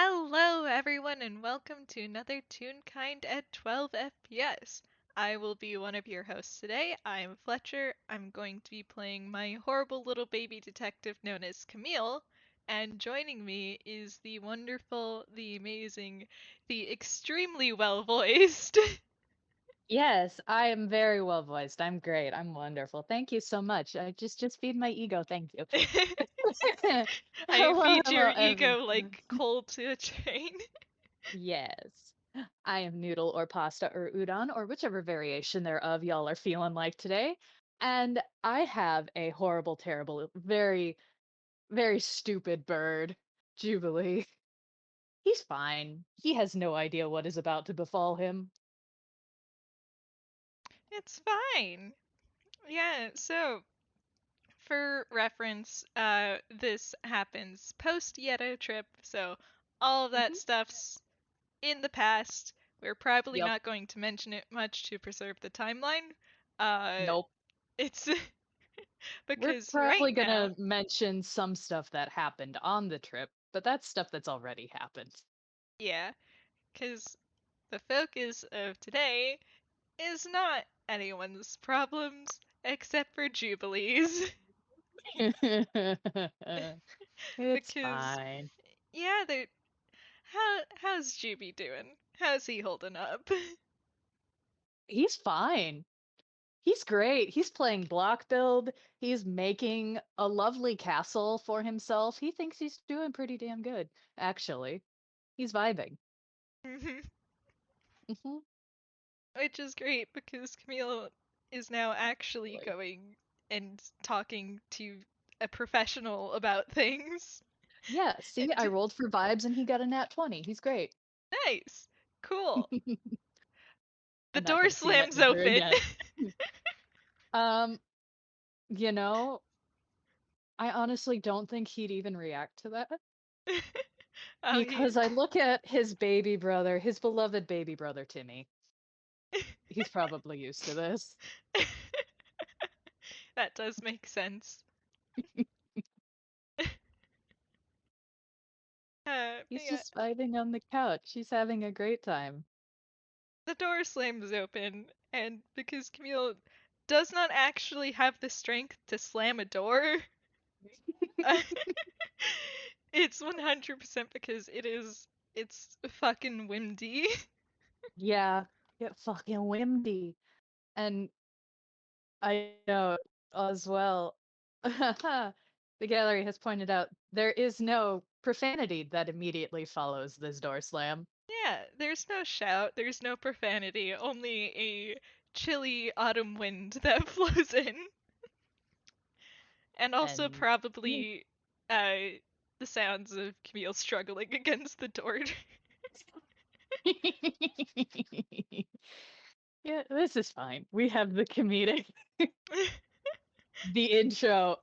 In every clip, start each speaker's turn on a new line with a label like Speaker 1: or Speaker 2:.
Speaker 1: Hello, everyone, and welcome to another Toonkind at 12 FPS. I will be one of your hosts today. I'm Fletcher. I'm going to be playing my horrible little baby detective known as Camille, and joining me is the wonderful, the amazing, the extremely well voiced.
Speaker 2: Yes, I am very well voiced. I'm great. I'm wonderful. Thank you so much. I just feed my ego. Thank you.
Speaker 1: I
Speaker 2: Hello,
Speaker 1: feed your
Speaker 2: hello,
Speaker 1: ego
Speaker 2: everyone.
Speaker 1: like coal to a train.
Speaker 2: Yes. I am noodle or pasta or udon or whichever variation thereof y'all are feeling like today. And I have a horrible, terrible, very, very stupid bird, Jubilee. He's fine. He has no idea what is about to befall him.
Speaker 1: It's fine. Yeah, so for reference, this happens post Yeddo trip, so all of that
Speaker 2: Mhm.
Speaker 1: stuff's in the past. We're probably
Speaker 2: Yep.
Speaker 1: not going to mention it much to preserve the timeline. Uh,
Speaker 2: Nope.
Speaker 1: it's
Speaker 2: We're
Speaker 1: because right
Speaker 2: probably
Speaker 1: now,
Speaker 2: gonna mention some stuff that happened on the trip, but that's stuff that's already happened.
Speaker 1: yeah, because the focus of today is not anyone's problems except for Jubilee's.
Speaker 2: It's
Speaker 1: Because
Speaker 2: fine.
Speaker 1: yeah, they how's Juby doing? How's he holding up?
Speaker 2: He's fine. He's great. He's playing block build. He's making a lovely castle for himself. He thinks he's doing pretty damn good, actually. He's vibing. Mhm.
Speaker 1: Which is great because Camille is now actually
Speaker 2: Really.
Speaker 1: going and talking to a professional about things.
Speaker 2: Yeah, see,
Speaker 1: And
Speaker 2: I rolled for vibes and he got a nat 20. He's great.
Speaker 1: nice. Cool. The
Speaker 2: I'm not
Speaker 1: door
Speaker 2: gonna see that
Speaker 1: slams
Speaker 2: number
Speaker 1: open.
Speaker 2: again. Um, you know, I honestly don't think he'd even react to that
Speaker 1: Oh, he
Speaker 2: because I look at his baby brother, his beloved baby brother Timmy. He's probably used to this.
Speaker 1: that does make sense. But
Speaker 2: He's
Speaker 1: yeah,
Speaker 2: just vibing on the couch. He's having a great time.
Speaker 1: the door slams open, and because Camille does not actually have the strength to slam a door, it's 100% because it's fucking windy.
Speaker 2: Yeah, get fucking windy. And I know as well. The gallery has pointed out there is no profanity that immediately follows this door slam.
Speaker 1: Yeah, there's no shout, there's no profanity, only a chilly autumn wind that flows in. And also
Speaker 2: And
Speaker 1: probably uh the sounds of Camille struggling against the door.
Speaker 2: yeah, this is fine. We have the comedic, the intro,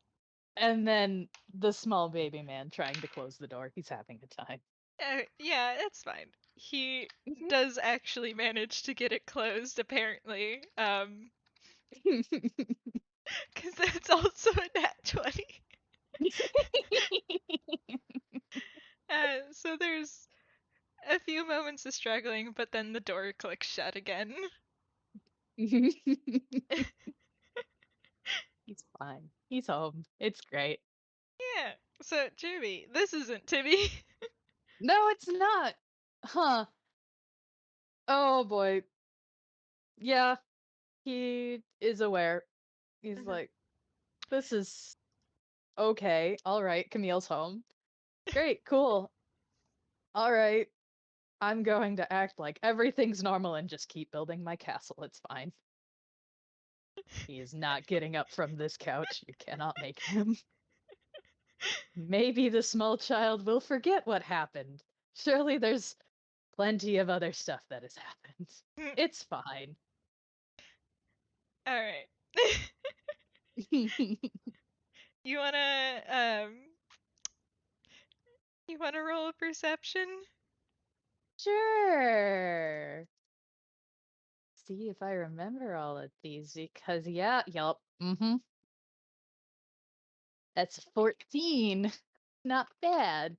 Speaker 2: and then the small baby man trying to close the door. He's having a time.
Speaker 1: Yeah, that's fine. He
Speaker 2: Mhm.
Speaker 1: does actually manage to get it closed apparently. Cuz that's also a nat 20. So there's a few moments of struggling, but then the door clicks shut again.
Speaker 2: He's fine. He's home. It's great.
Speaker 1: Yeah. So Jimmy, this isn't Timmy.
Speaker 2: No, it's not. Huh. Oh boy. Yeah, he is aware. He's like, this is okay. All right, Camille's home. Great, cool. All right. I'm going to act like everything's normal and just keep building my castle. It's fine. He is not getting up from this couch. You cannot make him. Maybe the small child will forget what happened. Surely there's plenty of other stuff that has happened. It's fine.
Speaker 1: All right. You wanna you wanna roll a perception?
Speaker 2: Sure. See if I remember all of these because yeah, yup. That's 14. Not bad.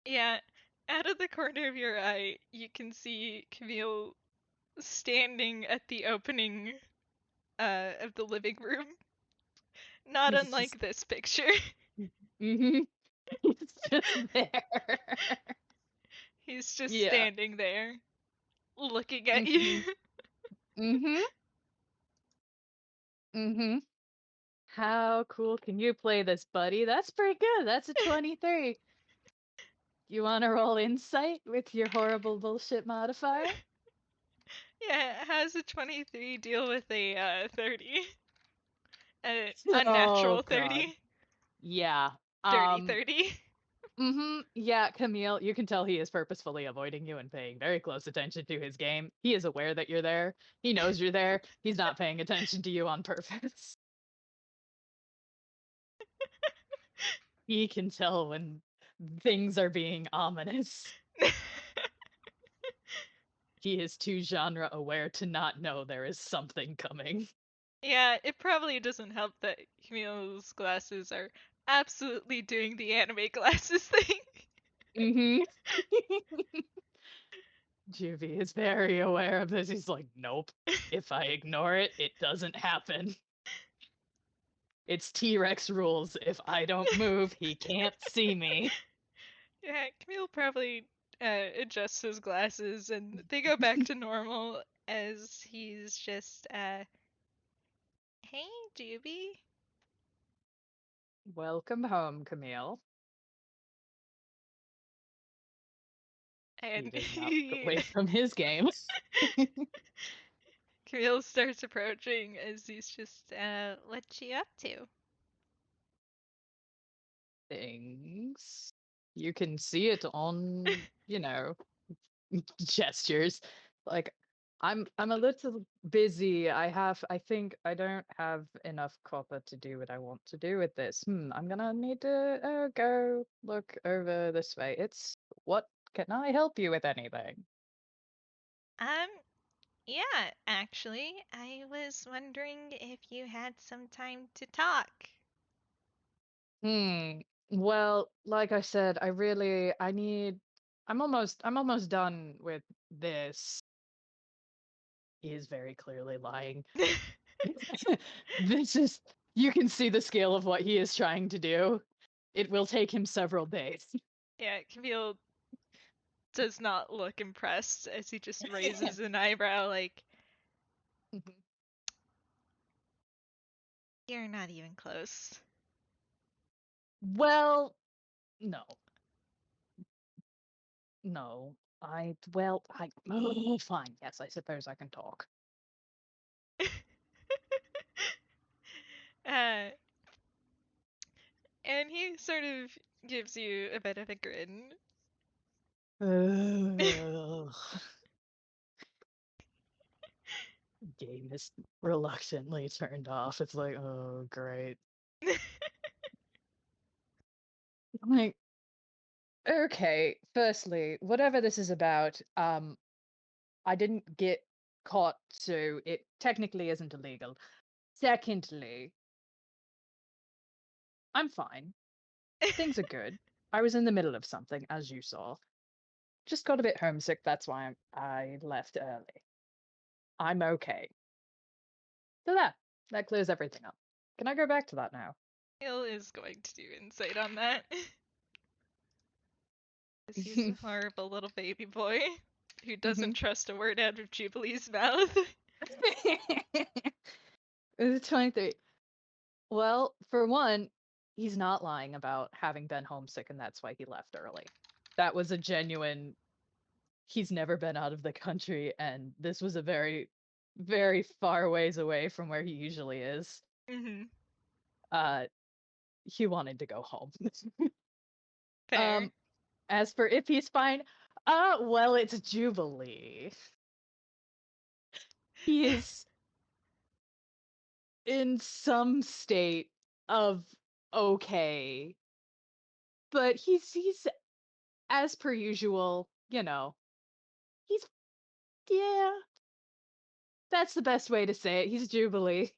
Speaker 1: Yeah. Out of the corner of your eye, you can see Camille standing at the opening of the living room. Not
Speaker 2: He's just
Speaker 1: unlike this picture.
Speaker 2: mm-hmm. He's just there.
Speaker 1: He's just
Speaker 2: Yeah.
Speaker 1: standing there, looking at you.
Speaker 2: Mm-hmm. Mm-hmm. Mm-hmm. How cool can you play this, buddy? That's pretty good. That's a 23. You want to roll insight with your horrible bullshit modifier?
Speaker 1: Yeah, how does a 23 deal with a 30? An
Speaker 2: Oh
Speaker 1: unnatural
Speaker 2: god.
Speaker 1: 30?
Speaker 2: Yeah.
Speaker 1: Dirty
Speaker 2: Um
Speaker 1: 30?
Speaker 2: yeah, Camille, you can tell he is purposefully avoiding you and paying very close attention to his game. He is aware that you're there. He knows you're there. He's not paying attention to you on purpose. He can tell when things are being ominous. He is too genre aware to not know there is something coming.
Speaker 1: Yeah, it probably doesn't help that Camille's glasses are absolutely doing the anime glasses thing.
Speaker 2: Mm-hmm. Juvie is very aware of this. He's like, nope. If I ignore it, it doesn't happen. It's T-Rex rules. If I don't move, he can't see me.
Speaker 1: Yeah, Camille probably adjusts his glasses and they go back to normal as he's just, hey, Juby.
Speaker 2: Welcome home, Camille. He
Speaker 1: And
Speaker 2: does not look away from his game.
Speaker 1: Camille starts approaching as he's just, what you up to?
Speaker 2: Things. You can see it on, gestures. Like I'm a little busy. I think I don't have enough copper to do what I want to do with this. I'm gonna need to go look over this way. What can I help you with anything?
Speaker 1: Um, yeah, actually, I was wondering if you had some time to talk.
Speaker 2: Hmm. Well, like I said, I'm almost done with this. He is very clearly lying. This is you can see the scale of what he is trying to do. It will take him several days.
Speaker 1: Yeah, Camille does not look impressed as he just raises an eyebrow like, you're not even close.
Speaker 2: Well, no. No. I oh, fine. Yes, I suppose I can talk.
Speaker 1: uh, and he sort of gives you a bit of a grin.
Speaker 2: Ugh. Game is reluctantly turned off. It's like, oh great. I'm like, okay, firstly, whatever this is about, I didn't get caught, so it technically isn't illegal. Secondly, I'm fine. Things are good. I was in the middle of something, as you saw. Just got a bit homesick, that's why I left early. I'm okay. So that clears everything up. Can I go back to that now?
Speaker 1: Hill is going to do insight on that. Because he's a horrible little baby boy who doesn't trust a word out of Jubilee's mouth.
Speaker 2: It's 23. Well, for one, he's not lying about having been homesick and that's why he left early. That was a genuine, he's never been out of the country and this was a very, very far ways away from where he usually is.
Speaker 1: Mm-hmm.
Speaker 2: Uh, he wanted to go home.
Speaker 1: Fair.
Speaker 2: Um, as for if he's fine, well, it's Jubilee. He is in some state of okay, but he's as per usual, he's yeah, that's the best way to say it. He's Jubilee.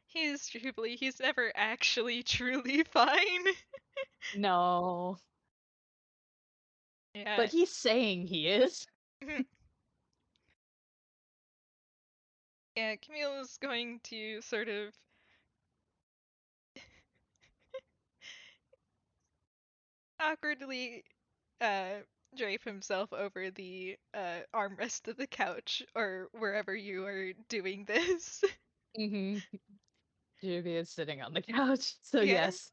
Speaker 1: He's Jubilee. He's never actually truly fine.
Speaker 2: No.
Speaker 1: Yeah.
Speaker 2: But he's saying he is.
Speaker 1: Yeah, Camille is going to sort of awkwardly uh drape himself over the armrest of the couch or wherever you are doing this.
Speaker 2: Mm-hmm. Juby is sitting on the couch, so
Speaker 1: Yeah.
Speaker 2: yes.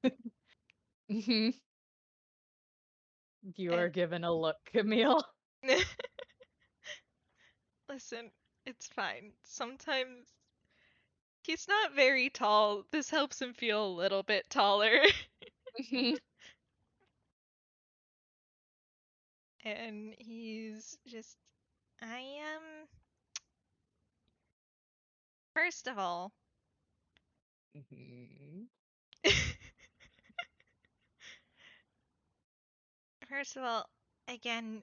Speaker 2: Mm-hmm. You are
Speaker 1: And
Speaker 2: given a look, Camille.
Speaker 1: listen, it's fine. Sometimes he's not very tall. This helps him feel a little bit taller.
Speaker 2: Mm-hmm.
Speaker 1: And he's just I am first of all,
Speaker 2: Mm-hmm.
Speaker 1: first of all, again,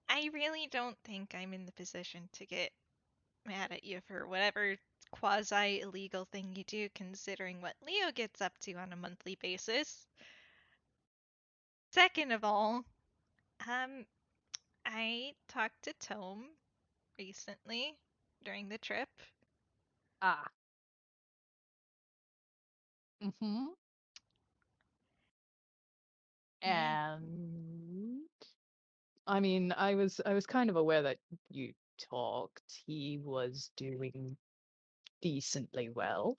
Speaker 1: I really don't think I'm in the position to get mad at you for whatever quasi illegal thing you do, considering what Leo gets up to on a monthly basis. Second of all, um, I talked to Tome recently during the trip.
Speaker 2: Ah. Mm-hmm.
Speaker 1: And
Speaker 2: And I mean, I was kind of aware that you talked. He was doing decently well.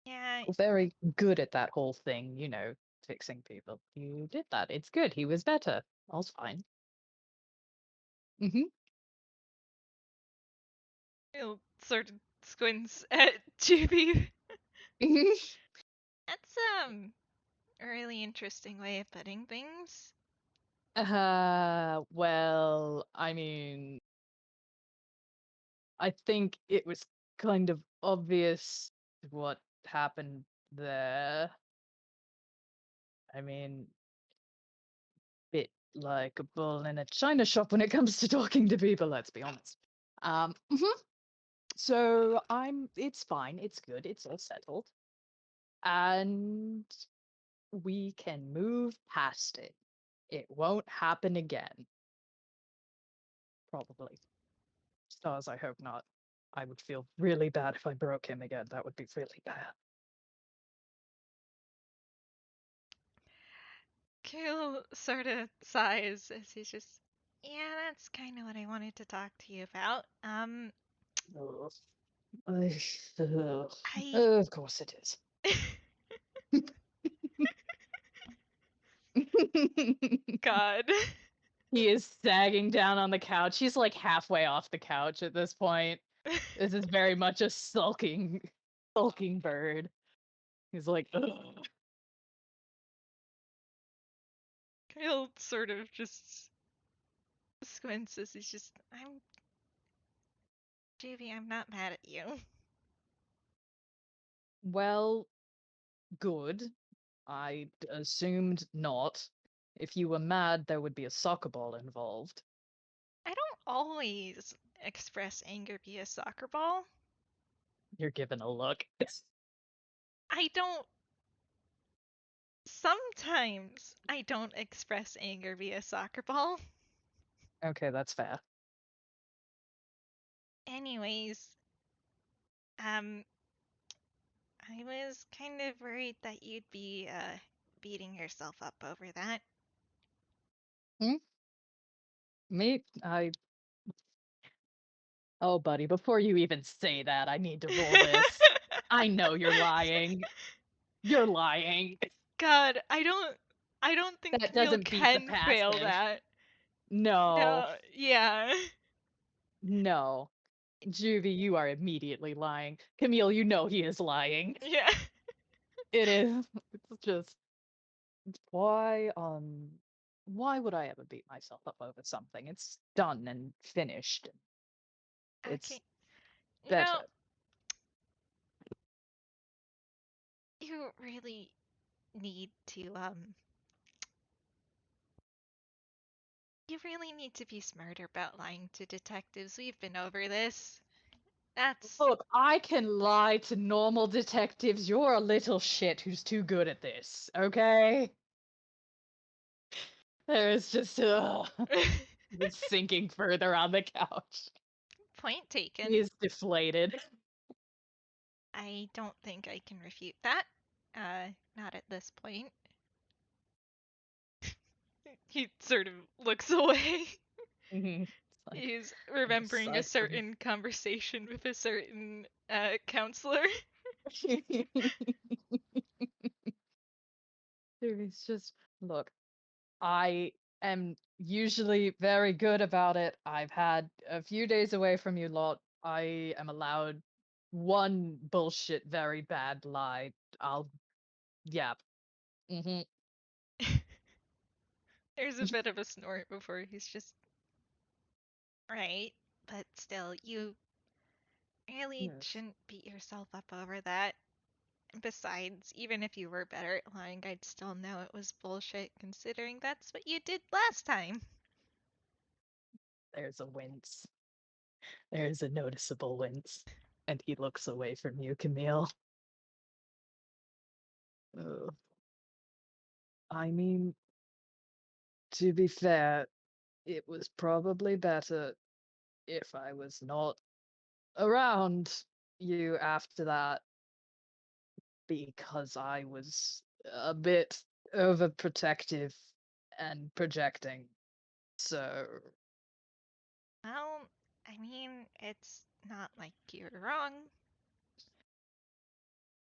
Speaker 1: yeah,
Speaker 2: Very good at that whole thing, fixing people. You did that. It's good. He was better. All's fine. Mm-hmm.
Speaker 1: he'll sort of squints at Juby. That's a really interesting way of putting things.
Speaker 2: Well, I mean, I think it was kind of obvious what happened there. I mean, bit like a bull in a china shop when it comes to talking to people, let's be honest. Mhm. So it's fine, it's good, it's all settled. And we can move past it. It won't happen again. Probably. Stars, I hope not. I would feel really bad if I broke him again. That would be really bad.
Speaker 1: Kale sort of sighs as he's just, yeah, that's kind of what I wanted to talk to you about.
Speaker 2: Ugh. Ugh.
Speaker 1: I.
Speaker 2: Of course it is.
Speaker 1: God.
Speaker 2: He is sagging down on the couch. He's like halfway off the couch at this point. This is very much a sulking bird. He's like, ugh.
Speaker 1: Kale sort of just squints as he's just, Juby, I'm not mad at you.
Speaker 2: Well, good. I assumed not. If you were mad, there would be a soccer ball involved.
Speaker 1: I don't always express anger via soccer ball.
Speaker 2: You're given a look.
Speaker 1: I don't. Sometimes I don't express anger via soccer ball.
Speaker 2: Okay, that's fair.
Speaker 1: Anyways, um, I was kind of worried that you'd be beating yourself up over that.
Speaker 2: Hmm? Me? Oh, buddy, before you even say that, I need to roll this. I know you're lying. You're lying.
Speaker 1: God, I don't think
Speaker 2: That
Speaker 1: Camille
Speaker 2: doesn't beat the
Speaker 1: can fail
Speaker 2: passive.
Speaker 1: that.
Speaker 2: No,
Speaker 1: No, yeah.
Speaker 2: no. Juvie, you are immediately lying. Camille, you know he is lying.
Speaker 1: Yeah.
Speaker 2: It is. It's just why would I ever beat myself up over something? It's done and finished. It's
Speaker 1: Okay. You know,
Speaker 2: better.
Speaker 1: you really need to you really need to be smarter about lying to detectives. We've been over this. That's
Speaker 2: Look, I can lie to normal detectives. You're a little shit who's too good at this, okay? There is just sinking further on the couch.
Speaker 1: Point
Speaker 2: He
Speaker 1: taken.
Speaker 2: is deflated.
Speaker 1: I don't think I can refute that. Not at this point. He sort of looks away.
Speaker 2: It's like,
Speaker 1: He's
Speaker 2: I'm
Speaker 1: remembering a
Speaker 2: aside from
Speaker 1: certain conversation with a certain counselor.
Speaker 2: it's just look, I am usually very good about it. I've had a few days away from you lot. I am allowed one bullshit very bad lie. I'll yap. Hmm.
Speaker 1: There's a bit of a snort before he's just right, but still, you really
Speaker 2: Yes.
Speaker 1: shouldn't beat yourself up over that. Besides, even if you were better at lying, I'd still know it was bullshit considering that's what you did last time.
Speaker 2: There's a wince. There's a noticeable wince. And he looks away from you, Camille. Ugh. I mean, to be fair, it was probably better if I was not around you after that because I was a bit overprotective and projecting. So,
Speaker 1: Well, I mean, it's not like you're wrong.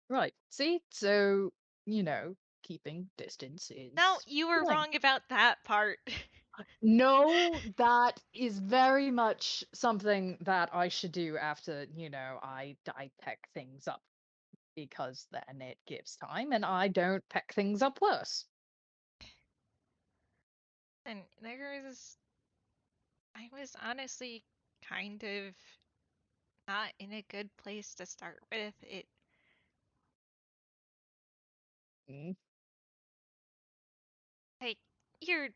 Speaker 2: right. See? So, you know, keeping distance
Speaker 1: No,
Speaker 2: is
Speaker 1: you were
Speaker 2: fine.
Speaker 1: wrong about that part.
Speaker 2: No, that is very much something that I should do after, I peck things up because then it gives time and I don't peck things up worse.
Speaker 1: And I was honestly kind of not in a good place to start with.
Speaker 2: Mm.
Speaker 1: Like, you're,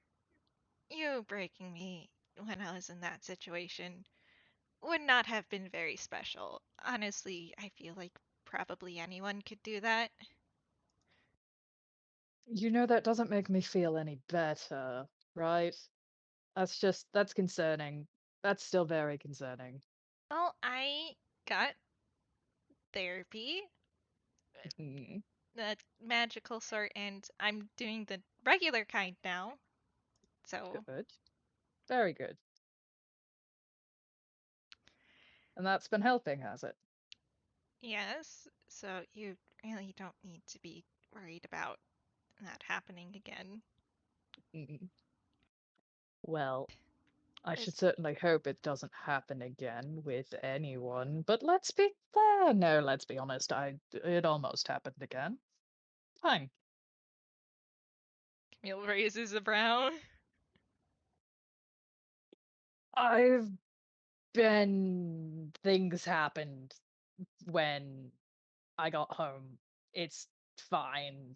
Speaker 1: you breaking me when I was in that situation would not have been very special. Honestly, I feel like probably anyone could do that.
Speaker 2: That doesn't make me feel any better, right? That's concerning. That's still very concerning.
Speaker 1: Well, I got therapy,
Speaker 2: Mhm.
Speaker 1: the magical sort, and I'm doing the regular kind now. So,
Speaker 2: Good. Very good. And that's been helping, has it?
Speaker 1: yes, so you really don't need to be worried about that happening again.
Speaker 2: Mhm. Well, I should
Speaker 1: This,
Speaker 2: certainly hope it doesn't happen again with anyone, but no, let's be honest, it almost happened again. Fine.
Speaker 1: Camille raises a brow.
Speaker 2: I've things happened when I got home. It's fine.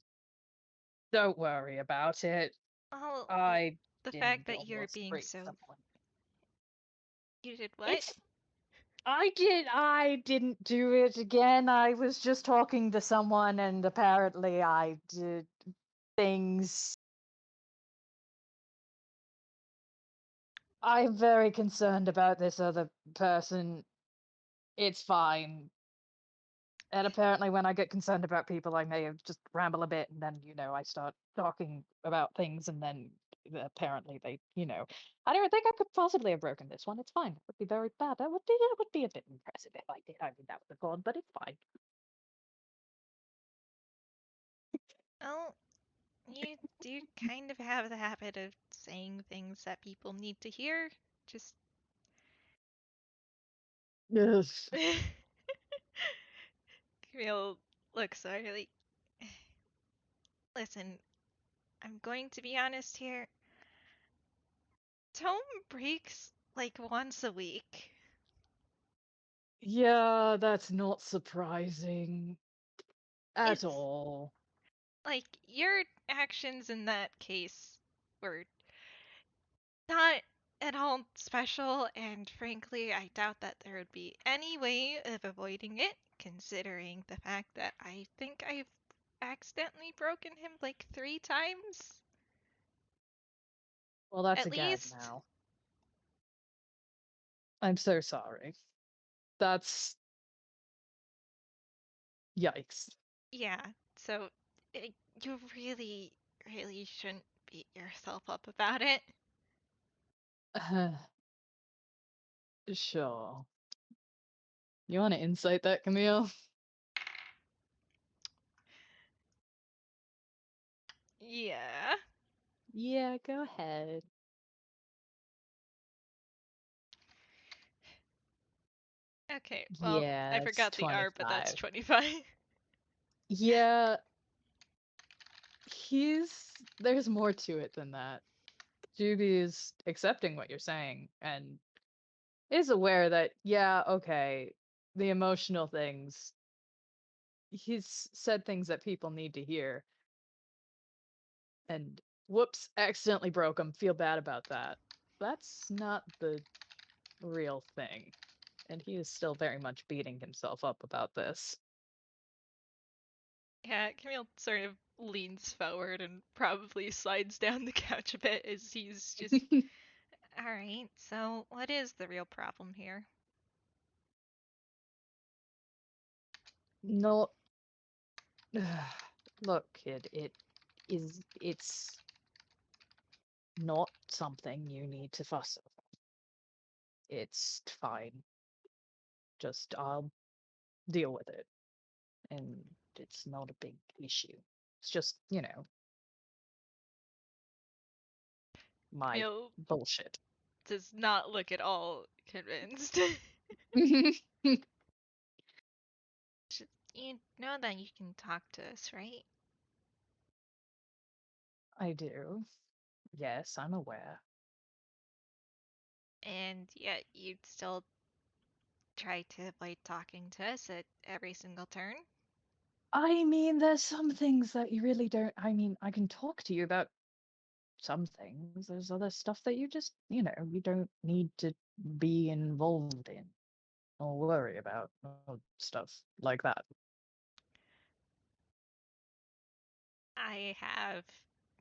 Speaker 2: Don't worry about it.
Speaker 1: Oh,
Speaker 2: I
Speaker 1: the fact
Speaker 2: didn't
Speaker 1: that you're
Speaker 2: almost
Speaker 1: being
Speaker 2: break
Speaker 1: so.
Speaker 2: someone.
Speaker 1: You did what?
Speaker 2: It's I didn't do it again. I was just talking to someone and apparently I did things. I'm very concerned about this other person. It's fine. And apparently, when I get concerned about people, I may have just ramble a bit, and then I start talking about things, and then apparently I don't think I could possibly have broken this one. It's fine. It would be very bad. That would be a bit impressive if I did. I mean, that would have gone, but it's fine.
Speaker 1: Well, you do kind of have the habit of saying things that people need to hear. Just.
Speaker 2: Yes.
Speaker 1: Camille looks sorry, like, listen, I'm going to be honest here. Tome breaks like once a week.
Speaker 2: Yeah, that's not surprising at
Speaker 1: It's
Speaker 2: all.
Speaker 1: like your actions in that case were not at all special, and frankly, I doubt that there would be any way of avoiding it, considering the fact that I think I've accidentally broken him like 3 times.
Speaker 2: Well, that's
Speaker 1: At
Speaker 2: a gag
Speaker 1: least,
Speaker 2: now. I'm so sorry. That's yikes.
Speaker 1: yeah. So, you really, really shouldn't beat yourself up about it.
Speaker 2: Sure. You want to insight that, Camille?
Speaker 1: Yeah.
Speaker 2: Yeah, go ahead.
Speaker 1: Okay, well, I
Speaker 2: Yeah, it's
Speaker 1: forgot the R, but that's
Speaker 2: 25.
Speaker 1: 25.
Speaker 2: Yeah, there's more to it than that. Juby is accepting what you're saying and is aware that, yeah, okay, the emotional things, he's said things that people need to hear, and whoops, accidentally broke him, feel bad about that. That's not the real thing. And he is still very much beating himself up about this.
Speaker 1: Yeah, Camille sort of leans forward and probably slides down the couch a bit as he's just. Alright, so what is the real problem here?
Speaker 2: No, look, kid, it's not something you need to fuss over. It's fine. Just I'll deal with it. And it's not a big issue. It's just, my
Speaker 1: Camille
Speaker 2: bullshit.
Speaker 1: does not look at all convinced. You know that you can talk to us, right?
Speaker 2: I do. Yes, I'm aware.
Speaker 1: And yet you'd still try to avoid talking to us at every single turn?
Speaker 2: I mean, there's some things that you really don't. I mean, I can talk to you about some things. There's other stuff that you just, you don't need to be involved in or worry about or stuff like that.
Speaker 1: I have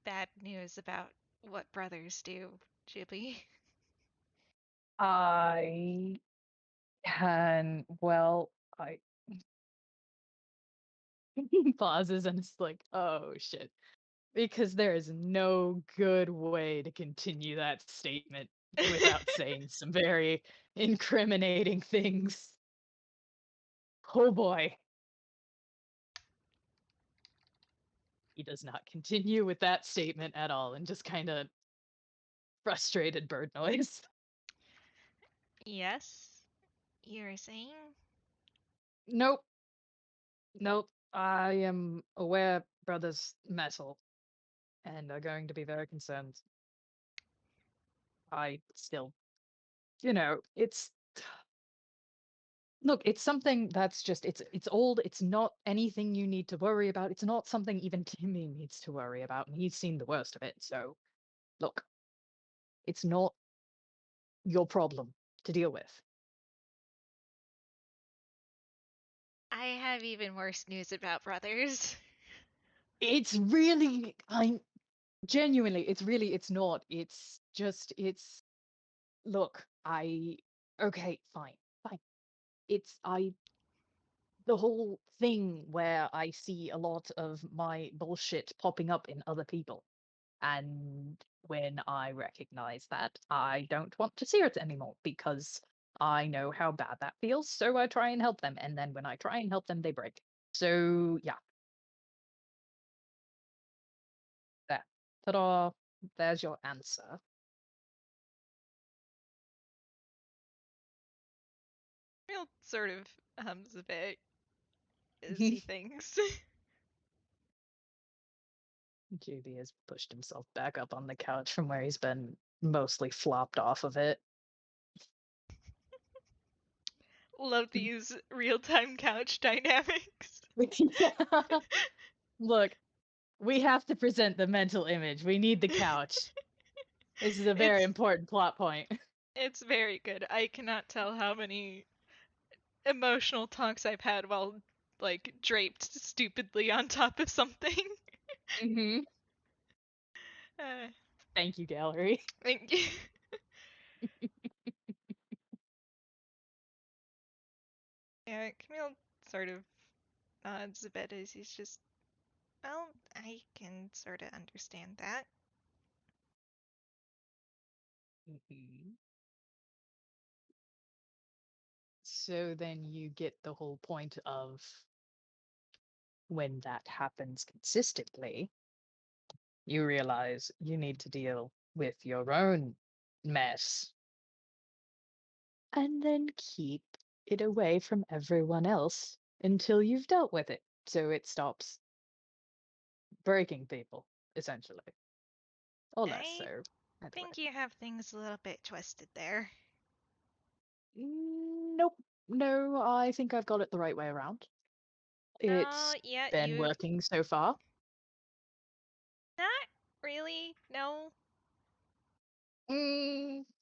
Speaker 1: bad news about what brothers do, Ghibli.
Speaker 2: I well, I pauses and it's like, oh shit. Because there is no good way to continue that statement without saying some very incriminating things. Oh boy. He does not continue with that statement at all and just kind of frustrated bird noise.
Speaker 1: Yes, you were saying?
Speaker 2: Nope. Nope. I am aware brothers metal and are going to be very concerned. I still, it's look, it's something that's just it's old, it's not anything you need to worry about. It's not something even Timmy needs to worry about, and he's seen the worst of it. So, look, it's not your problem to deal with.
Speaker 1: I have even worse news about brothers.
Speaker 2: It's really I genuinely, it's not. It's just it's look, I okay, fine. Fine. It's I the whole thing where I see a lot of my bullshit popping up in other people. And when I recognize that, I don't want to see it anymore because I know how bad that feels. So I try and help them. And then when I try and help them, they break. So yeah, there. Ta-da. There's your answer.
Speaker 1: Real sort of hums a bit as he thinks.
Speaker 2: Juby has pushed himself back up on the couch from where he's been mostly flopped off of it.
Speaker 1: Love these real-time couch dynamics.
Speaker 2: Yeah. Look, we have to present the mental image. We need the couch. This is a very
Speaker 1: it's
Speaker 2: important plot point.
Speaker 1: it's very good. I cannot tell how many emotional talks I've had while like draped stupidly on top of something.
Speaker 2: Hmm.
Speaker 1: uh,
Speaker 2: Thank you, gallery.
Speaker 1: Thank you. Yeah, Camille sort of nods a bit as he's just, well, I can sort of understand that.
Speaker 2: Mhm. So then you get the whole point of when that happens consistently, you realize you need to deal with your own mess and then keep it away from everyone else until you've dealt with it. So it stops breaking people, essentially. Or less
Speaker 1: I
Speaker 2: so. Either way.
Speaker 1: think you have things a little bit twisted there.
Speaker 2: Nope. No, I think I've got it the right way around.
Speaker 1: No,
Speaker 2: It's
Speaker 1: yeah,
Speaker 2: been
Speaker 1: you.
Speaker 2: working so far.
Speaker 1: Not really, no.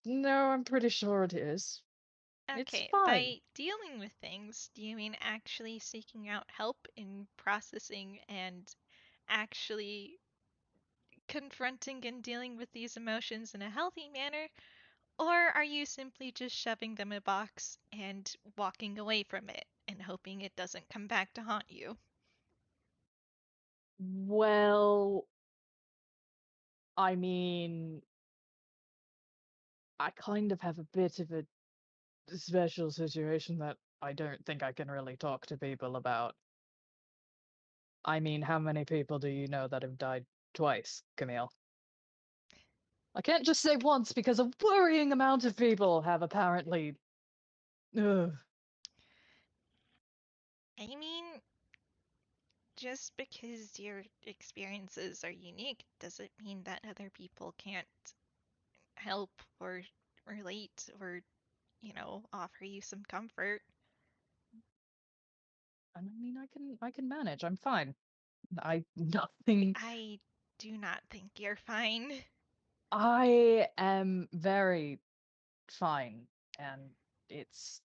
Speaker 2: No, I'm pretty sure it is. It's
Speaker 1: Okay,
Speaker 2: fine.
Speaker 1: by dealing with things, do you mean actually seeking out help in processing and actually confronting and dealing with these emotions in a healthy manner? Or are you simply just shoving them in a box and walking away from it and hoping it doesn't come back to haunt you?
Speaker 2: Well, I mean, I kind of have a bit of a special situation that I don't think I can really talk to people about. I mean, how many people do you know that have died twice, Camille? I can't just say once because a worrying amount of people have apparently. Ugh.
Speaker 1: I mean, just because your experiences are unique doesn't mean that other people can't help or relate or, offer you some comfort.
Speaker 2: I mean, I can manage. I'm fine. I nothing.
Speaker 1: I do not think you're fine.
Speaker 2: I am very fine, and it's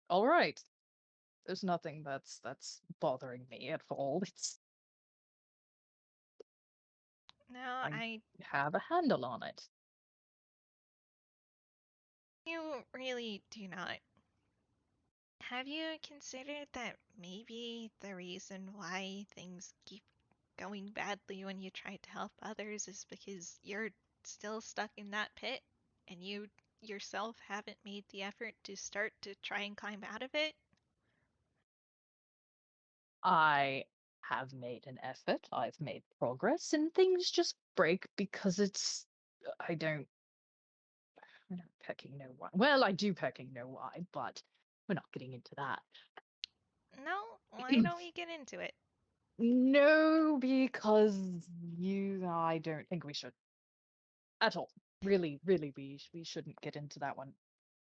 Speaker 2: all right. There's nothing that's bothering me at all. It's
Speaker 1: No,
Speaker 2: I have a handle on it.
Speaker 1: you really do not. Have you considered that maybe the reason why things keep going badly when you try to help others is because you're still stuck in that pit and you yourself haven't made the effort to start to try and climb out of it?
Speaker 2: I have made an effort. I've made progress, and things just break because it's I don't I don't pecking know why. Well, I do pecking know why, but we're not getting into that.
Speaker 1: No, why don't we get into it?
Speaker 2: No, because I don't think we should at all. Really, really, we shouldn't get into that one.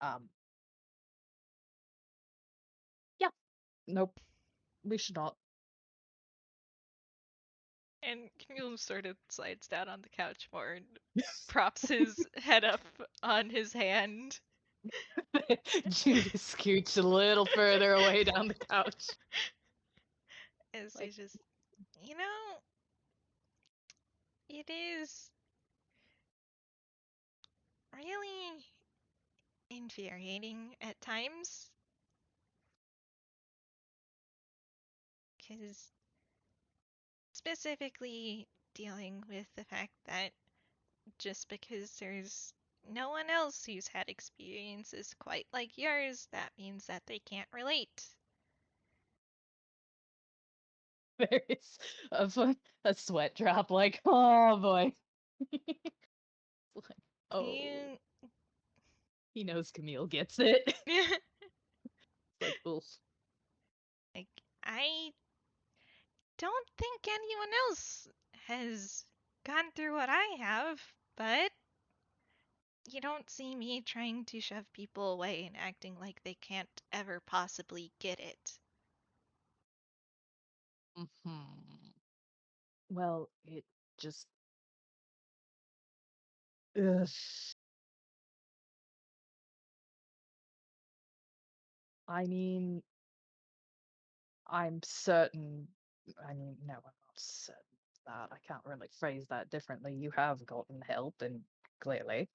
Speaker 2: Um, yeah, nope, we should not.
Speaker 1: And Camille sort of slides down on the couch more and props his head up on his hand
Speaker 2: Julie scooch a little further away down the couch.
Speaker 1: as
Speaker 2: Like,
Speaker 1: he's just, you know, it is really infuriating at times because specifically dealing with the fact that just because there's no one else who's had experiences quite like yours, that means that they can't relate.
Speaker 2: there's a sweat drop. Like, oh boy. Like, oh,
Speaker 1: You,
Speaker 2: he knows Camille gets it. It's like, ugh.
Speaker 1: like, I don't think anyone else has gone through what I have, but you don't see me trying to shove people away and acting like they can't ever possibly get it.
Speaker 2: Mhm. Well, it just, ugh. I mean, I'm certain. I mean, no, I'm not certain. that. I can't really phrase that differently. You have gotten help, and clearly,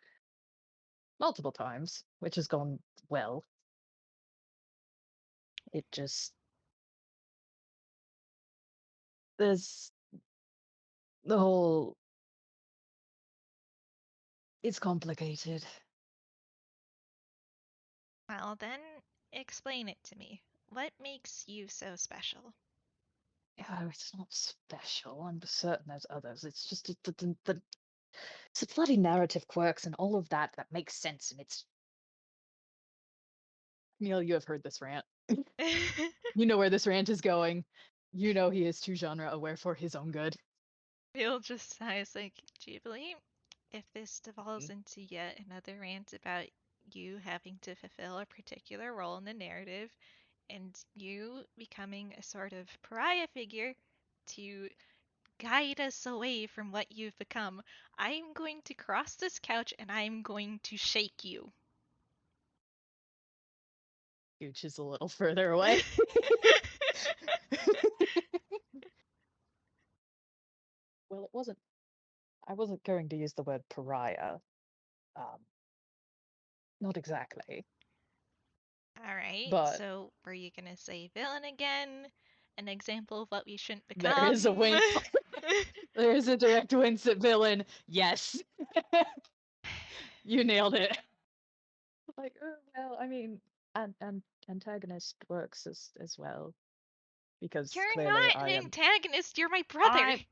Speaker 2: multiple times, which has gone well. It just there's the whole. It's complicated.
Speaker 1: Well, then, explain it to me. What makes you so special?
Speaker 2: Yeah, it's not special. I'm certain there's others. It's just it's the bloody narrative quirks and all of that that makes sense, and it's Neil, you have heard this rant. You know where this rant is going. You know he is too genre aware for his own good.
Speaker 1: Bill just sighs like, Jubilee, if this devolves into yet another rant about you having to fulfill a particular role in the narrative and you becoming a sort of pariah figure to guide us away from what you've become, I'm going to cross this couch and I'm going to shake you.
Speaker 2: Gooch is a little further away. Well, it wasn't. I wasn't going to use the word pariah. Um, Not exactly,
Speaker 1: All right,
Speaker 2: but
Speaker 1: so were you going to say villain again? An example of what we shouldn't
Speaker 2: there is a
Speaker 1: become?
Speaker 2: wince. There is a direct wince at villain. Yes, you nailed it. Like, well, I mean, and antagonist works as well because
Speaker 1: You're
Speaker 2: clearly
Speaker 1: not
Speaker 2: I
Speaker 1: an
Speaker 2: am.
Speaker 1: antagonist, you're my brother.
Speaker 2: I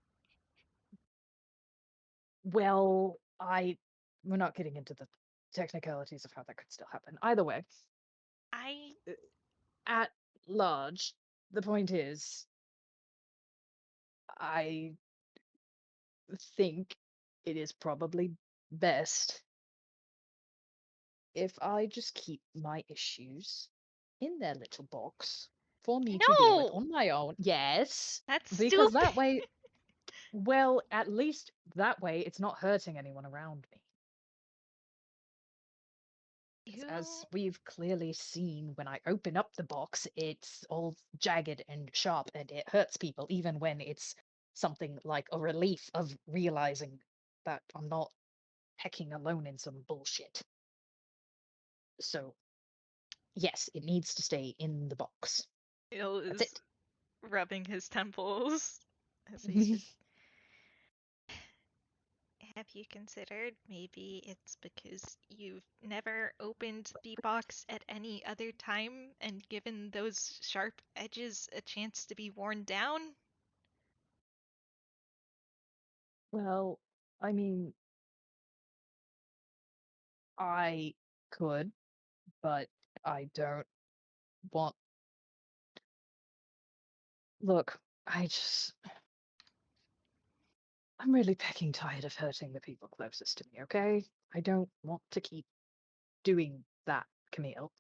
Speaker 2: well, I. We're not getting into the technicalities of how that could still happen. Either way,
Speaker 1: I
Speaker 2: at large, the point is, I think it is probably best if I just keep my issues in their little box for me to deal with
Speaker 1: No!
Speaker 2: on my own. Yes,
Speaker 1: That's
Speaker 2: because
Speaker 1: stupid.
Speaker 2: that way, well, at least that way it's not hurting anyone around me. As
Speaker 1: You
Speaker 2: we've clearly seen, when I open up the box, it's all jagged and sharp and it hurts people, even when it's something like a relief of realizing that I'm not hecking alone in some bullshit. So, yes, it needs to stay in the box.
Speaker 1: Bill
Speaker 2: That's
Speaker 1: is
Speaker 2: it.
Speaker 1: rubbing his temples as he's just. Have you considered maybe it's because you've never opened the box at any other time and given those sharp edges a chance to be worn down?
Speaker 2: Well, I mean, I could, but I don't want. Look, I'm really pecking tired of hurting the people closest to me, okay? I don't want to keep doing that, Camille.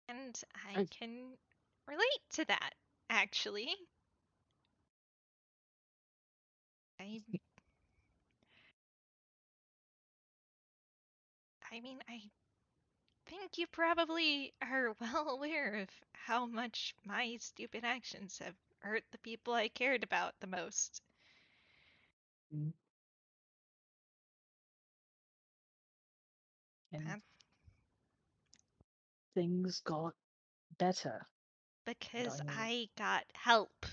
Speaker 1: And I
Speaker 2: I,
Speaker 1: can relate to that, actually. I I mean, I think you probably are well aware of how much my stupid actions have hurt the people I cared about the most.
Speaker 2: mm, and
Speaker 1: That
Speaker 2: things got better. And
Speaker 1: because
Speaker 2: I mean,
Speaker 1: I got help.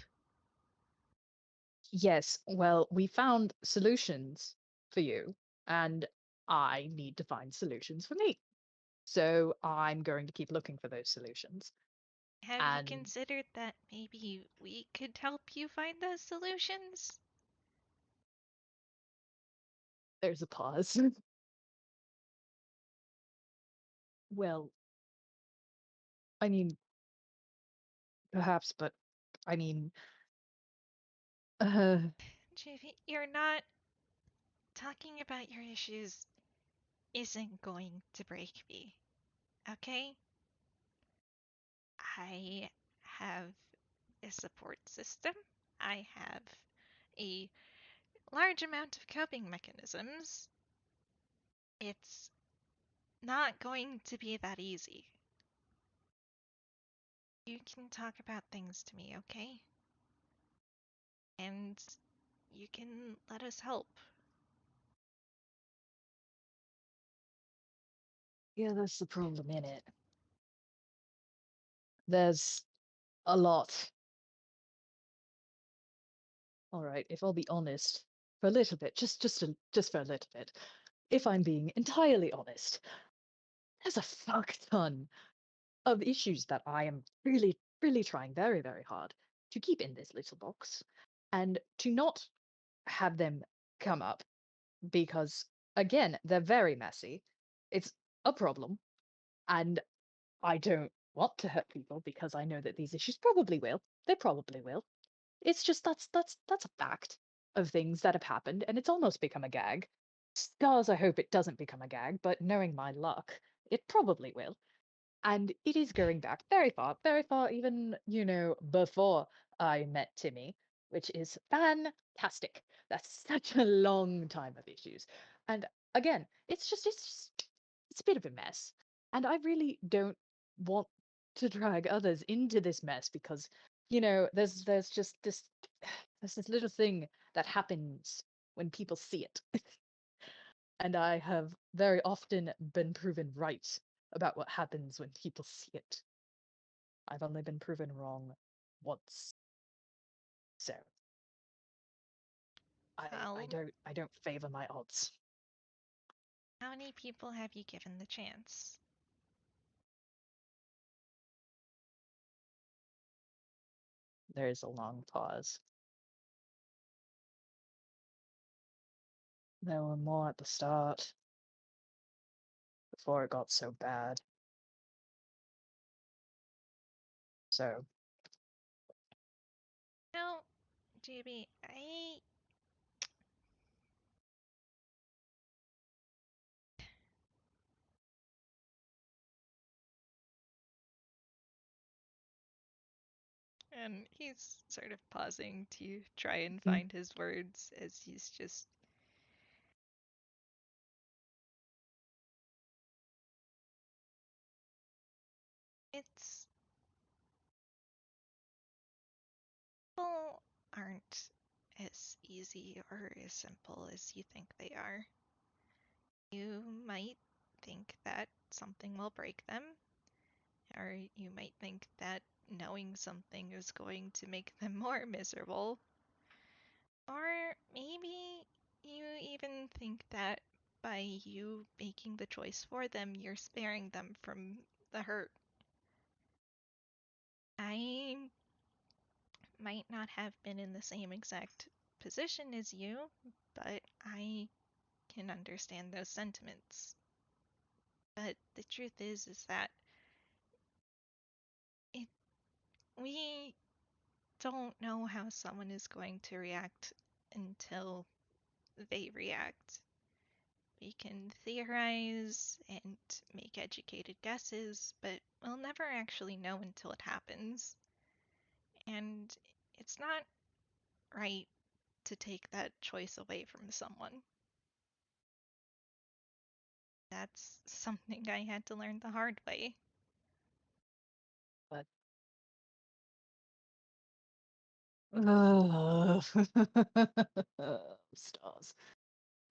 Speaker 2: yes, well, we found solutions for you, and I need to find solutions for me. So I'm going to keep looking for those solutions.
Speaker 1: Have you
Speaker 2: And
Speaker 1: considered that maybe we could help you find those solutions?
Speaker 2: there's a pause. Well, I mean, perhaps, but I mean, uh,
Speaker 1: Jivy, you're not talking about your issues isn't going to break me, okay? I have a support system. I have a large amount of coping mechanisms. It's not going to be that easy. You can talk about things to me, okay? And you can let us help.
Speaker 2: Yeah, that's the problem in it. There's a lot. All right, if I'll be honest, for a little bit, just for a little bit, if I'm being entirely honest, there's a fuck ton of issues that I am really, really trying very, very hard to keep in this little box and to not have them come up because, again, they're very messy. It's a problem, and I don't want to hurt people because I know that these issues probably will. They probably will. It's just that's a fact of things that have happened, and it's almost become a gag. Stars, I hope it doesn't become a gag, but knowing my luck, it probably will. And it is going back very far, even, before I met Timmy, which is fantastic. That's such a long time of issues. And again, it's a bit of a mess. And I really don't want to drag others into this mess because, there's just this there's this little thing that happens when people see it. And I have very often been proven right about what happens when people see it. I've only been proven wrong once. So
Speaker 1: Well,
Speaker 2: I don't favor my odds.
Speaker 1: how many people have you given the chance?
Speaker 2: There's a long pause. There were more at the start, before it got so bad. So
Speaker 1: No, JB, I. And he's sort of pausing to try and
Speaker 2: mm,
Speaker 1: find his words as he's just. It's. People aren't as easy or as simple as you think they are. You might think that something will break them, or you might think that knowing something is going to make them more miserable, or maybe you even think that by you making the choice for them, you're sparing them from the hurt. I might not have been in the same exact position as you, but I can understand those sentiments. But the truth is that it we don't know how someone is going to react until they react. We can theorize and make educated guesses, but we'll never actually know until it happens. And it's not right to take that choice away from someone. That's something I had to learn the hard way.
Speaker 2: but uh, stars.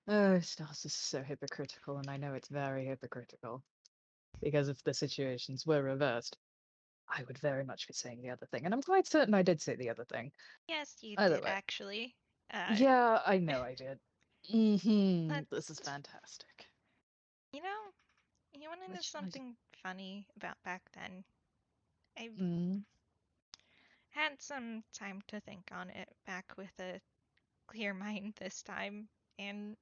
Speaker 2: Oh, stars is so hypocritical, and I know it's very hypocritical. Because if the situations were reversed, I would very much be saying the other thing. And I'm quite certain I did say the other thing.
Speaker 1: Yes, you
Speaker 2: Either
Speaker 1: did
Speaker 2: way.
Speaker 1: actually. Uh,
Speaker 2: Yeah, I know I did.
Speaker 1: but
Speaker 2: This is fantastic.
Speaker 1: you know, you want to know
Speaker 2: Let's try to.
Speaker 1: something funny about back then? I
Speaker 2: Mm,
Speaker 1: had some time to think on it back with a clear mind this time, and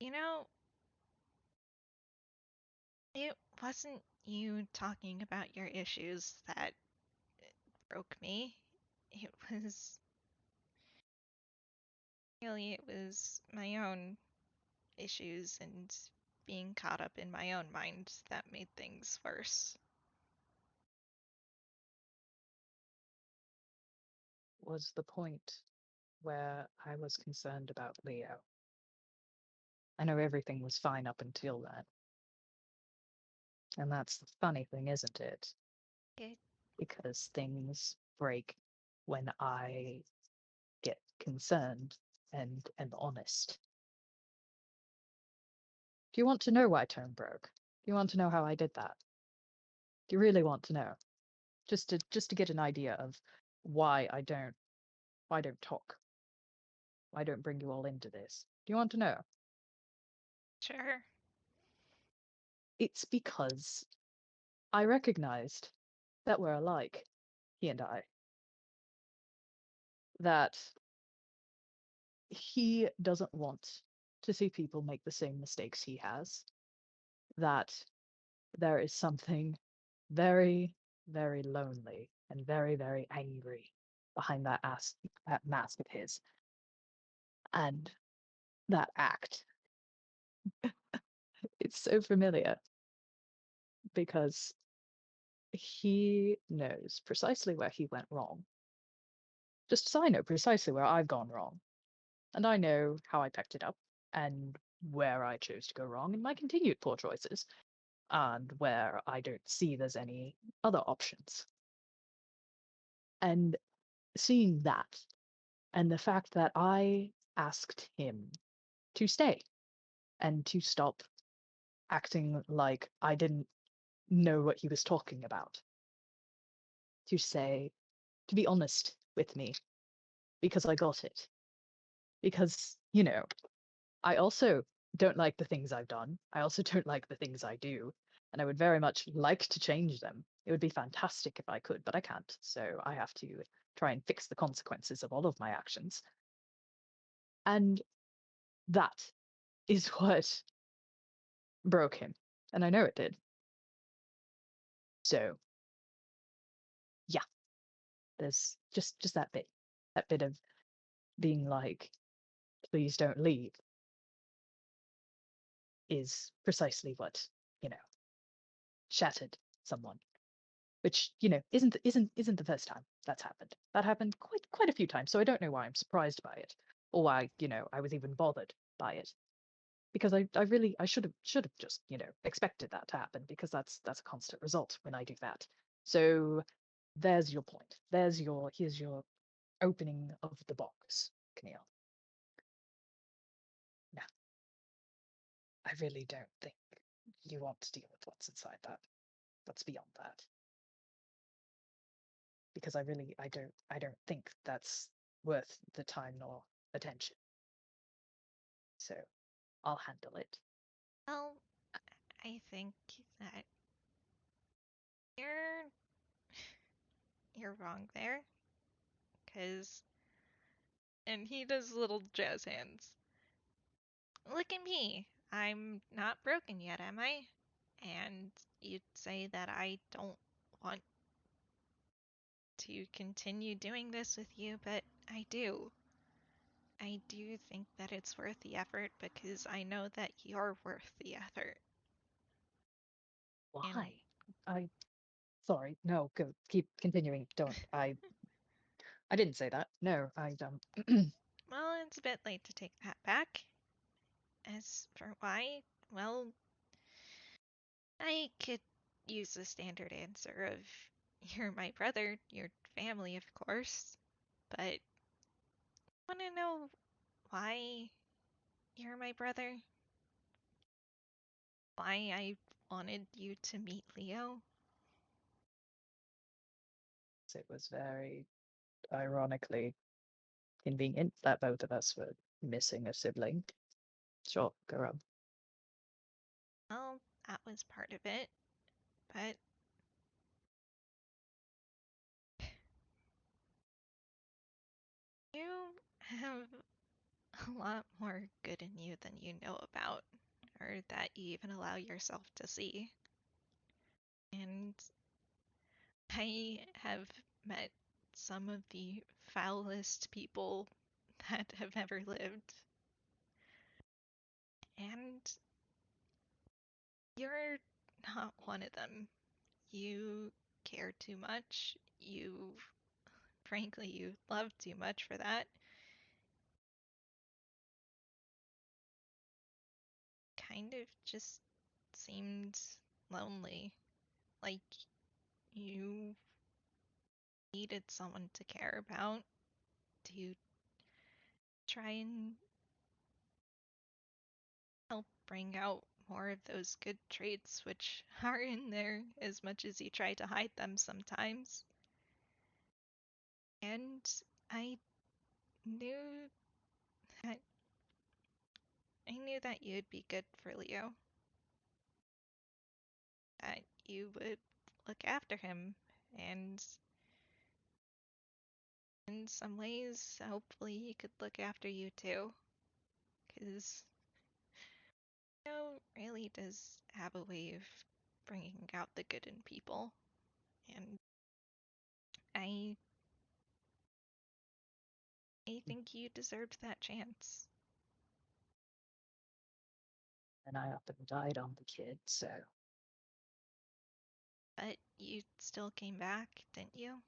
Speaker 1: you know, it wasn't you talking about your issues that broke me. It was it was my own issues and being caught up in my own mind that made things worse.
Speaker 2: was the point where I was concerned about Leo. I know everything was fine up until then. And that's the funny thing, isn't it?
Speaker 1: It
Speaker 2: Because things break when I get concerned and honest. Do you want to know why I turned broke? Do you want to know how I did that? Do you really want to know? Just to get an idea of why I don't talk. Why I don't bring you all into this. Do you want to know?
Speaker 1: Sure.
Speaker 2: It's because I recognized that we're alike, he and I. That he doesn't want to see people make the same mistakes he has. That there is something very, very lonely and very, very angry behind that mask of his. And that act, it's so familiar because he knows precisely where he went wrong. Just as I know precisely where I've gone wrong. And I know how I picked it up and where I chose to go wrong in my continued poor choices and where I don't see there's any other options. And seeing that and the fact that I asked him to stay and to stop acting like I didn't know what he was talking about, to say, to be honest with me, because I got it. Because, I also don't like the things I've done. I also don't like the things I do. And I would very much like to change them. It would be fantastic if I could, but I can't. So I have to try and fix the consequences of all of my actions. And that is what broke him. And I know it did. So yeah, there's just that bit of being like, please don't leave is precisely what, you know, shattered someone. Which, isn't the first time that's happened. That happened quite a few times. So I don't know why I'm surprised by it. Or why, I was even bothered by it. Because I should have just, expected that to happen because that's a constant result when I do that. So there's your point. Here's your opening of the box, Camille. No, I really don't think you want to deal with what's inside that. That's beyond that. Because I don't think that's worth the time nor attention. So I'll handle it.
Speaker 1: Well, I think that you're you're wrong there, cause and he does little jazz hands. Look at me. I'm not broken yet, am I? And you'd say that I don't want to continue doing this with you, but I do. I do think that it's worth the effort because I know that you're worth the effort. And
Speaker 2: Why? I Sorry, no, go keep continuing. Don't I didn't say that. No, I don't.
Speaker 1: well, it's a bit late to take that back. As for why, well, I could use the standard answer of you're my brother, your family, of course, but want to know why you're my brother? Why I wanted you to meet Leo?
Speaker 2: It was very ironically convenient that both of us were missing a sibling. Sure, go on.
Speaker 1: Well, that was part of it, but you have a lot more good in you than you know about, or that you even allow yourself to see. And I have met some of the foulest people that have ever lived. And you're not one of them. You care too much. Frankly, you love too much for that. Kind of just seemed lonely. Like you needed someone to care about, to try and help bring out more of those good traits which are in there as much as you try to hide them sometimes. And I knew that you'd be good for Leo. That you would look after him and in some ways hopefully he could look after you too. 'Cause Leo really does have a way of bringing out the good in people. And I think you deserved that chance.
Speaker 2: And I up and died on the kid, so
Speaker 1: But you still came back, didn't you?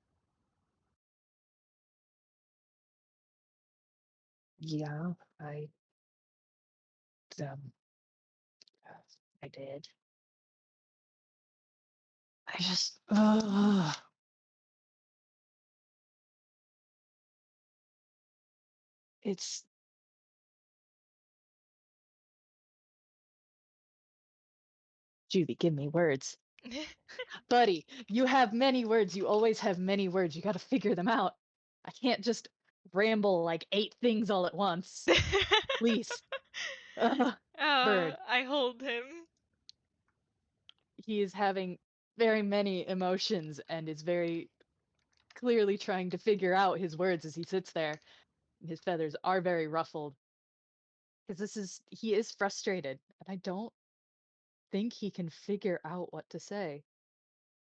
Speaker 2: yeah, um, I did. I just, it's Judy, give me words. Buddy, you have many words. You always have many words. You got to figure them out. I can't just ramble like 8 things all at once. Please. Bird.
Speaker 1: I hold him.
Speaker 2: He is having very many emotions and is very clearly trying to figure out his words as he sits there. His feathers are very ruffled because he is frustrated, and I don't think he can figure out what to say.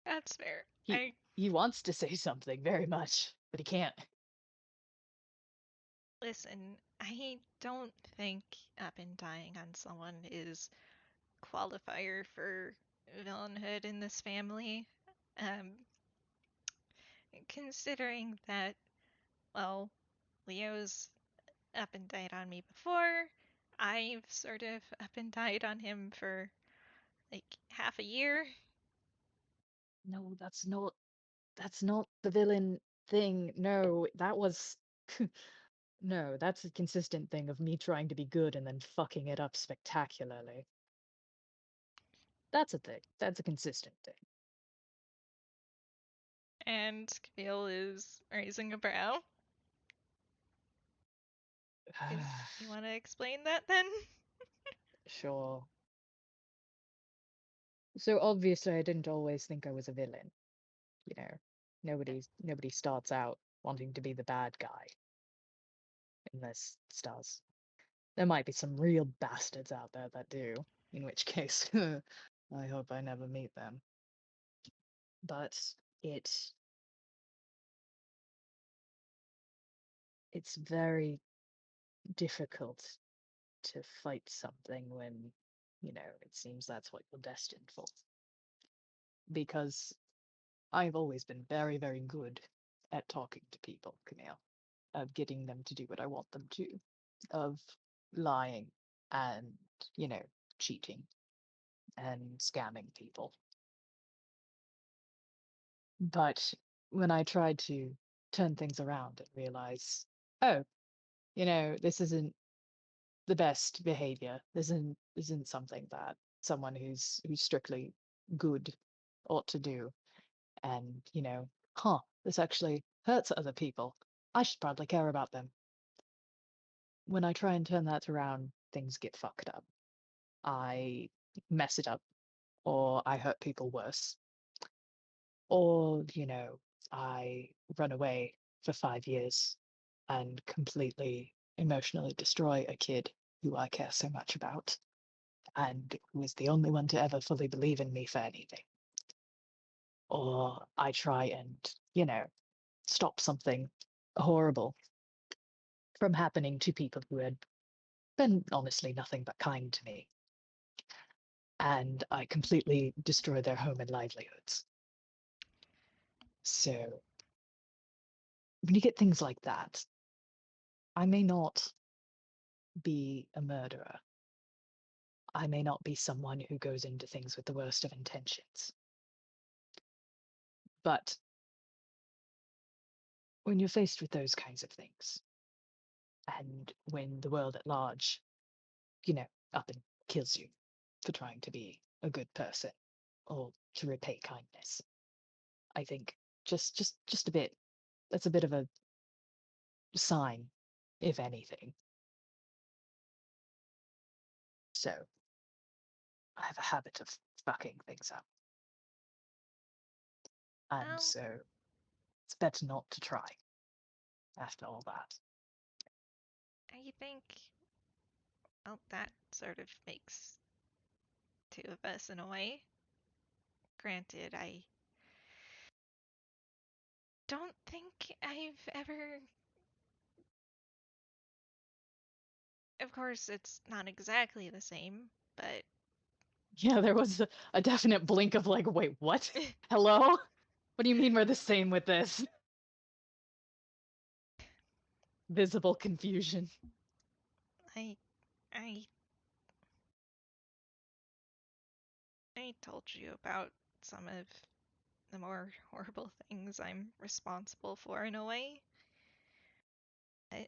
Speaker 1: That's fair.
Speaker 2: He he wants to say something very much, but he can't.
Speaker 1: Listen, I don't think up and dying on someone is qualifier for villainhood in this family. Um, Considering that, well, Leo's up and died on me before. I've sort of up and died on him for like half a year.
Speaker 2: No, that's not the villain thing. No, that was no, that's a consistent thing of me trying to be good and then fucking it up spectacularly. That's a thing. That's a consistent thing.
Speaker 1: And Camille is raising a brow. You want to explain that then?
Speaker 2: Sure. So obviously I didn't always think I was a villain, you know. Nobody starts out wanting to be the bad guy in this stars. There might be some real bastards out there that do, in which case I hope I never meet them. But it's very difficult to fight something when, it seems that's what you're destined for. Because I've always been very, very good at talking to people, Camille, of getting them to do what I want them to, of lying and, you know, cheating and scamming people. But when I tried to turn things around and realize, oh, this isn't the best behavior. This isn't something that someone who's strictly good ought to do. And, this actually hurts other people. I should probably care about them. When I try and turn that around, things get fucked up. I mess it up, or I hurt people worse, or, I run away for 5 years and completely emotionally destroy a kid who I care so much about and who was the only one to ever fully believe in me for anything. Or I try and, stop something horrible from happening to people who had been honestly nothing but kind to me. And I completely destroy their home and livelihoods. So when you get things like that, I may not be a murderer. I may not be someone who goes into things with the worst of intentions. But when you're faced with those kinds of things, and when the world at large, up and kills you for trying to be a good person or to repay kindness. I think just a bit. That's a bit of a sign, if anything. So I have a habit of fucking things up, and
Speaker 1: Well,
Speaker 2: so it's better not to try after all that.
Speaker 1: I think, well, that sort of makes two of us in a way. Granted, I don't think I've ever. Of course, it's not exactly the same, but.
Speaker 2: Yeah, there was a definite blink of like, wait, what? Hello? What do you mean we're the same with this? Visible confusion.
Speaker 1: I. I. I told you about some of the more horrible things I'm responsible for in a way. But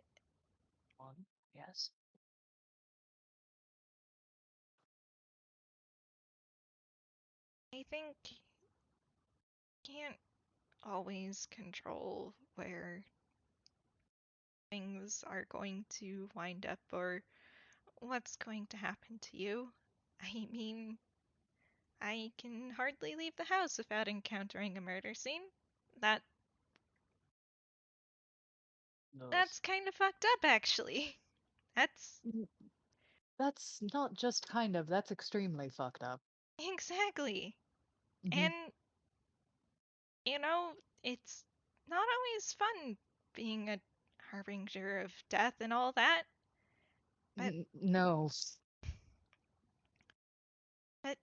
Speaker 2: One, yes.
Speaker 1: I think you can't always control where things are going to wind up or what's going to happen to you. I mean, I can hardly leave the house without encountering a murder scene. That
Speaker 2: Ugh.
Speaker 1: that's kind of fucked up actually. That's
Speaker 2: That's not just kind of, that's extremely fucked up.
Speaker 1: exactly.
Speaker 2: Hmm.
Speaker 1: And you know, it's not always fun being a harbinger of death and all that, but
Speaker 2: No.
Speaker 1: but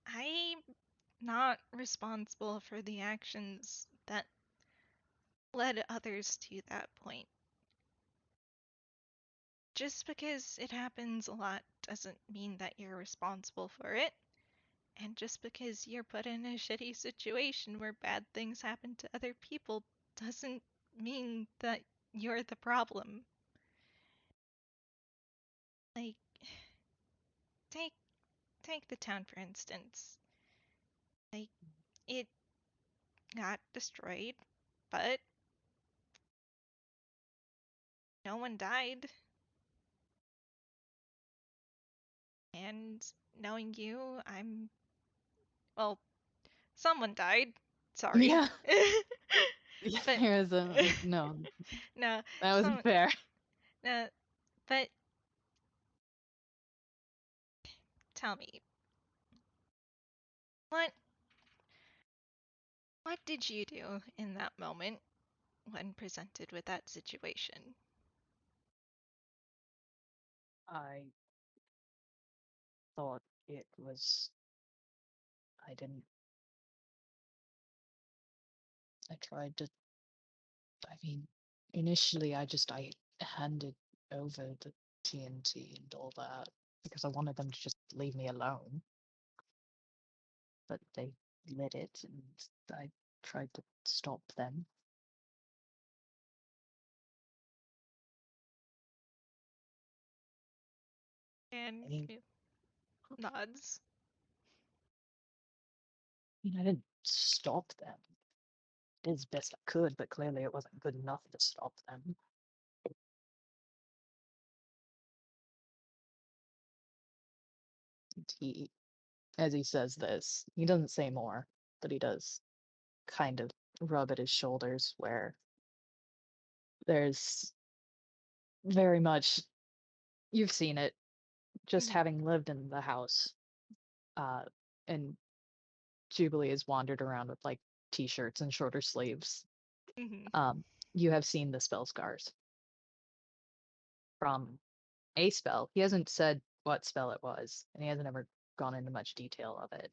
Speaker 1: I'm not responsible for the actions that led others to that point. Just because it happens a lot doesn't mean that you're responsible for it. And just because you're put in a shitty situation where bad things happen to other people doesn't mean that you're the problem. Like, take take the town for instance. Like, it got destroyed, but no one died. And knowing you, well, someone died. Sorry.
Speaker 2: Yeah. Yeah,
Speaker 1: But
Speaker 2: there's a no,
Speaker 1: no,
Speaker 2: that wasn't
Speaker 1: some
Speaker 2: fair.
Speaker 1: no, but tell me, what what did you do in that moment when presented with that situation?
Speaker 2: I thought it was, I didn't, I tried to, I mean, initially I handed over the TNT and all that because I wanted them to just leave me alone, but they lit it and I tried to stop them. I
Speaker 1: And
Speaker 2: mean,
Speaker 1: it nods.
Speaker 2: I didn't stop them. Did as best I could, but clearly it wasn't good enough to stop them. And as he says this, he doesn't say more, but he does kind of rub at his shoulders where there's very much, you've seen it, just
Speaker 1: Mhm,
Speaker 2: having lived in the house, uh, and Jubilee has wandered around with like t-shirts and shorter sleeves.
Speaker 1: mhm.
Speaker 2: Um, you have seen the spell scars from a spell. He hasn't said what spell it was, and he hasn't ever gone into much detail of it.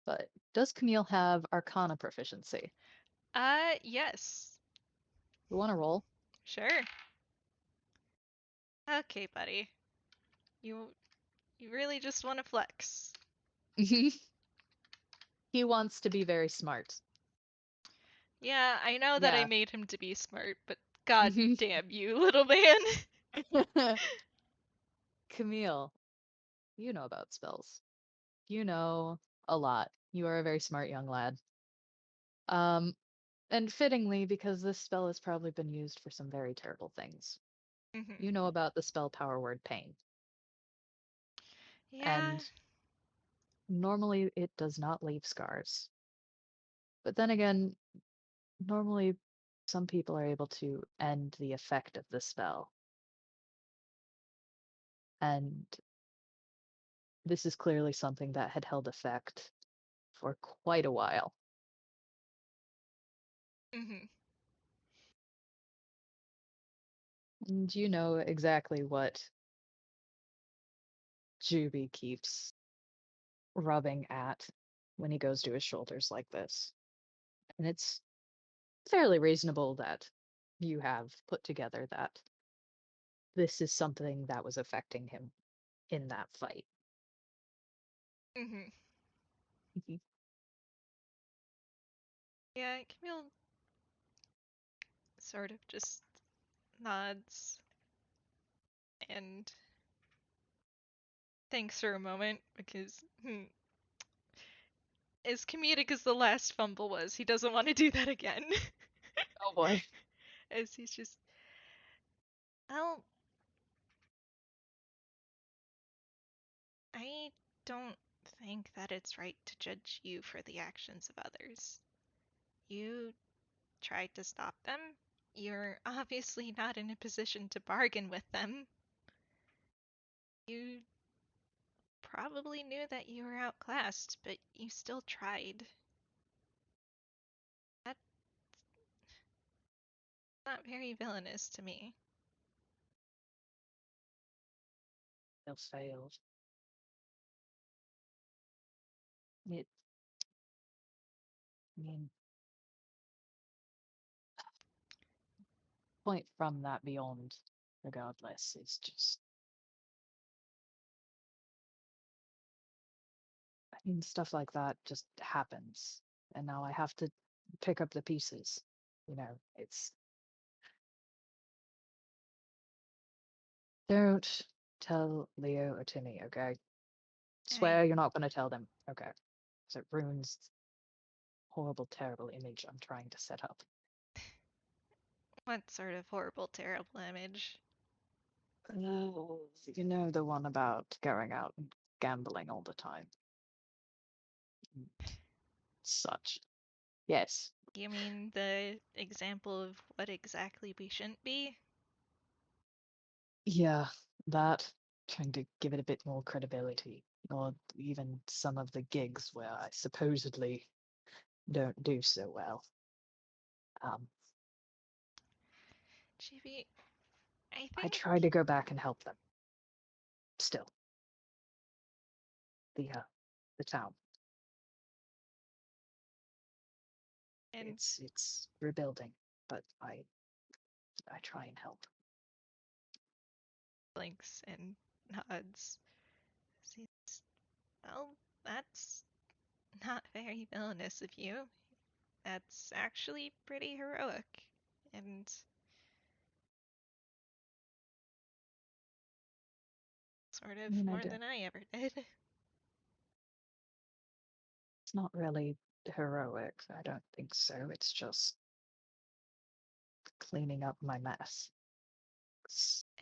Speaker 2: But does Camille have Arcana proficiency?
Speaker 1: Yes.
Speaker 2: We want to roll.
Speaker 1: Sure. Okay, buddy. You you really just want to flex.
Speaker 2: He wants to be very smart.
Speaker 1: Yeah, I know that I
Speaker 2: Yeah.
Speaker 1: made him to be smart, but God damn you, little man.
Speaker 2: Camille, you know about spells. You know a lot. You are a very smart young lad. Um, and fittingly, because this spell has probably been used for some very terrible things.
Speaker 1: Hmm.
Speaker 2: You know about the spell power word pain.
Speaker 1: Yeah.
Speaker 2: And normally it does not leave scars. But then again, normally some people are able to end the effect of the spell. And this is clearly something that had held effect for quite a while.
Speaker 1: Hmm.
Speaker 2: And you know exactly what Juby keeps rubbing at when he goes to his shoulders like this. And it's fairly reasonable that you have put together that this is something that was affecting him in that fight.
Speaker 1: Hmm.
Speaker 2: Mhm.
Speaker 1: Yeah, Camille sort of just nods and thinks for a moment because, as comedic as the last fumble was, he doesn't want to do that again.
Speaker 2: Oh boy.
Speaker 1: As he's just, well, I don't think that it's right to judge you for the actions of others. You tried to stop them. You're obviously not in a position to bargain with them. You probably knew that you were outclassed, but you still tried. That's not very villainous to me.
Speaker 2: Feels failed. It, I mean, point from that beyond, regardless, is just, I mean, stuff like that just happens. And now I have to pick up the pieces. You know, it's, don't tell Leo or Timmy, okay?
Speaker 1: I
Speaker 2: Swear you're not going to tell them, okay? So it ruins horrible, terrible image I'm trying to set up.
Speaker 1: What sort of horrible, terrible image?
Speaker 2: Oh, you know the one about going out and gambling all the time. and Such. Yes.
Speaker 1: You mean the example of what exactly we shouldn't be?
Speaker 2: Yeah, that. Trying to give it a bit more credibility. Or even some of the gigs where I supposedly don't do so well. Um,
Speaker 1: GB, I
Speaker 2: I
Speaker 1: think,
Speaker 2: try to go back and help them. Still, the town.
Speaker 1: and
Speaker 2: It's rebuilding, but I try and help.
Speaker 1: blinks and nods. Seems, well, that's not very villainous of you. That's actually pretty heroic. And sort
Speaker 2: I
Speaker 1: of
Speaker 2: mean, I
Speaker 1: more
Speaker 2: don't.
Speaker 1: than I ever did.
Speaker 2: It's not really heroic. I don't think so. It's just cleaning up my mess.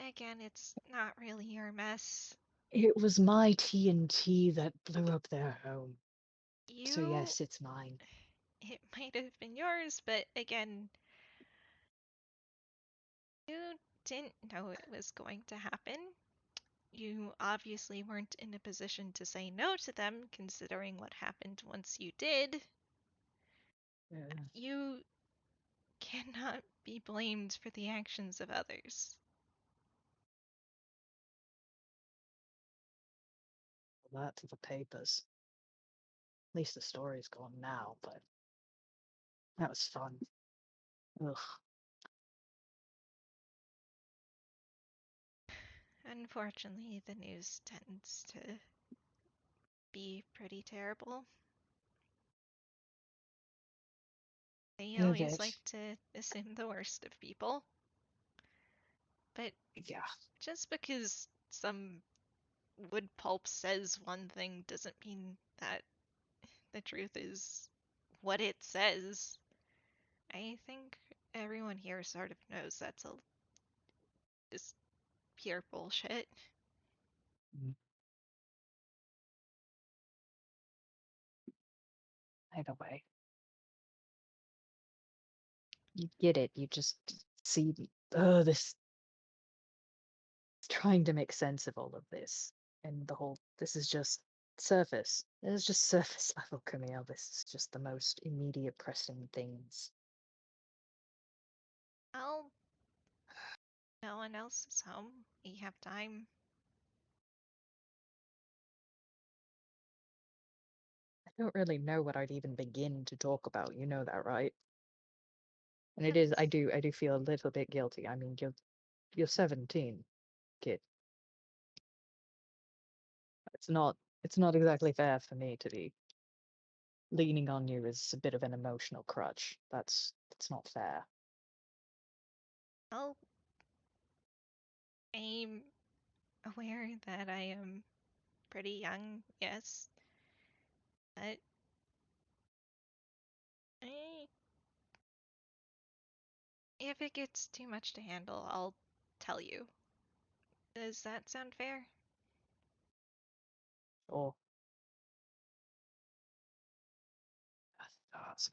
Speaker 1: Again, it's not really your mess.
Speaker 2: It was my TNT that blew up their home. So
Speaker 1: You,
Speaker 2: yes, it's mine.
Speaker 1: it might have been yours, but again, you didn't know it was going to happen. You obviously weren't in a position to say no to them, considering what happened once you did.
Speaker 2: Yeah.
Speaker 1: You cannot be blamed for the actions of others.
Speaker 2: That to the papers. At least the story's gone now, but that was fun. Ugh.
Speaker 1: Unfortunately, the news tends to be pretty terrible. They
Speaker 2: A
Speaker 1: always like
Speaker 2: bit.
Speaker 1: to assume the worst of people. But
Speaker 2: Yeah.
Speaker 1: just because some wood pulp says one thing doesn't mean that the truth is what it says. I think everyone here sort of knows that's just pure bullshit.
Speaker 2: Mm. Either way, you get it. You just see, this trying to make sense of all of this. And the whole, this is just surface. It's just surface level, Camille. This is just the most immediate pressing things.
Speaker 1: Well, no one else is home. We have time.
Speaker 2: I don't really know what I'd even begin to talk about. You know that, right? And it is,
Speaker 1: That's
Speaker 2: I do feel a little bit guilty. I mean, you're 17, kid. It's not, it's not exactly fair for me to be leaning on you as a bit of an emotional crutch. That's not fair.
Speaker 1: well, I'm aware that I am pretty young, yes, but I, if it gets too much to handle, I'll tell you. Does that sound fair?
Speaker 2: Or that's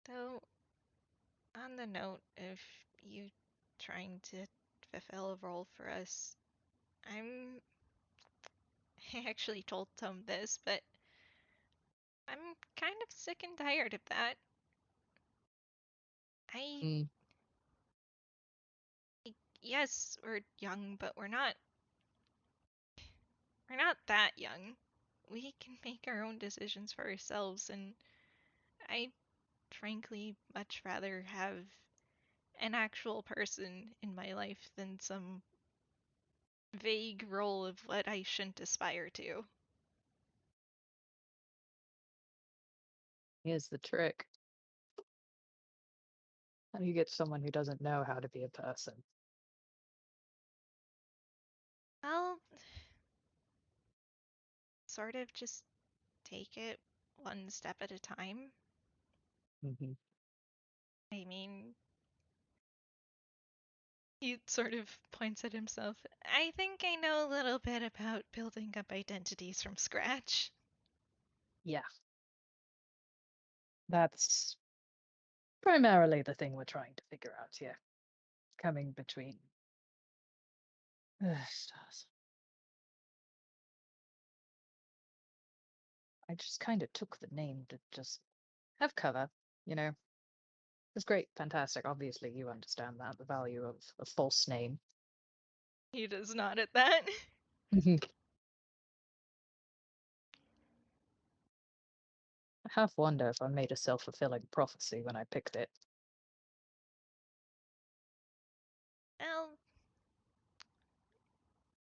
Speaker 1: Though, on the note of you trying to fulfill a role for us, I'm. I actually told Tom this, but I'm kind of sick and tired of that. I.
Speaker 2: mm,
Speaker 1: Yes, we're young, but we're not. We're not that young. We can make our own decisions for ourselves, and I frankly much rather have an actual person in my life than some vague role of what I shouldn't aspire to.
Speaker 2: here's the trick. How do you get someone who doesn't know how to be a person?
Speaker 1: I'll sort of just take it one step at a time.
Speaker 2: Hmm.
Speaker 1: I mean, he sort of points at himself. I think I know a little bit about building up identities from scratch.
Speaker 2: Yeah, that's primarily the thing we're trying to figure out here. Coming between stars. I just kind of took the name to just have cover, you know. It's great, fantastic. Obviously, you understand that, the value of a false name.
Speaker 1: He does not at that.
Speaker 2: I half wonder if I made a self-fulfilling prophecy when I picked it.
Speaker 1: Well,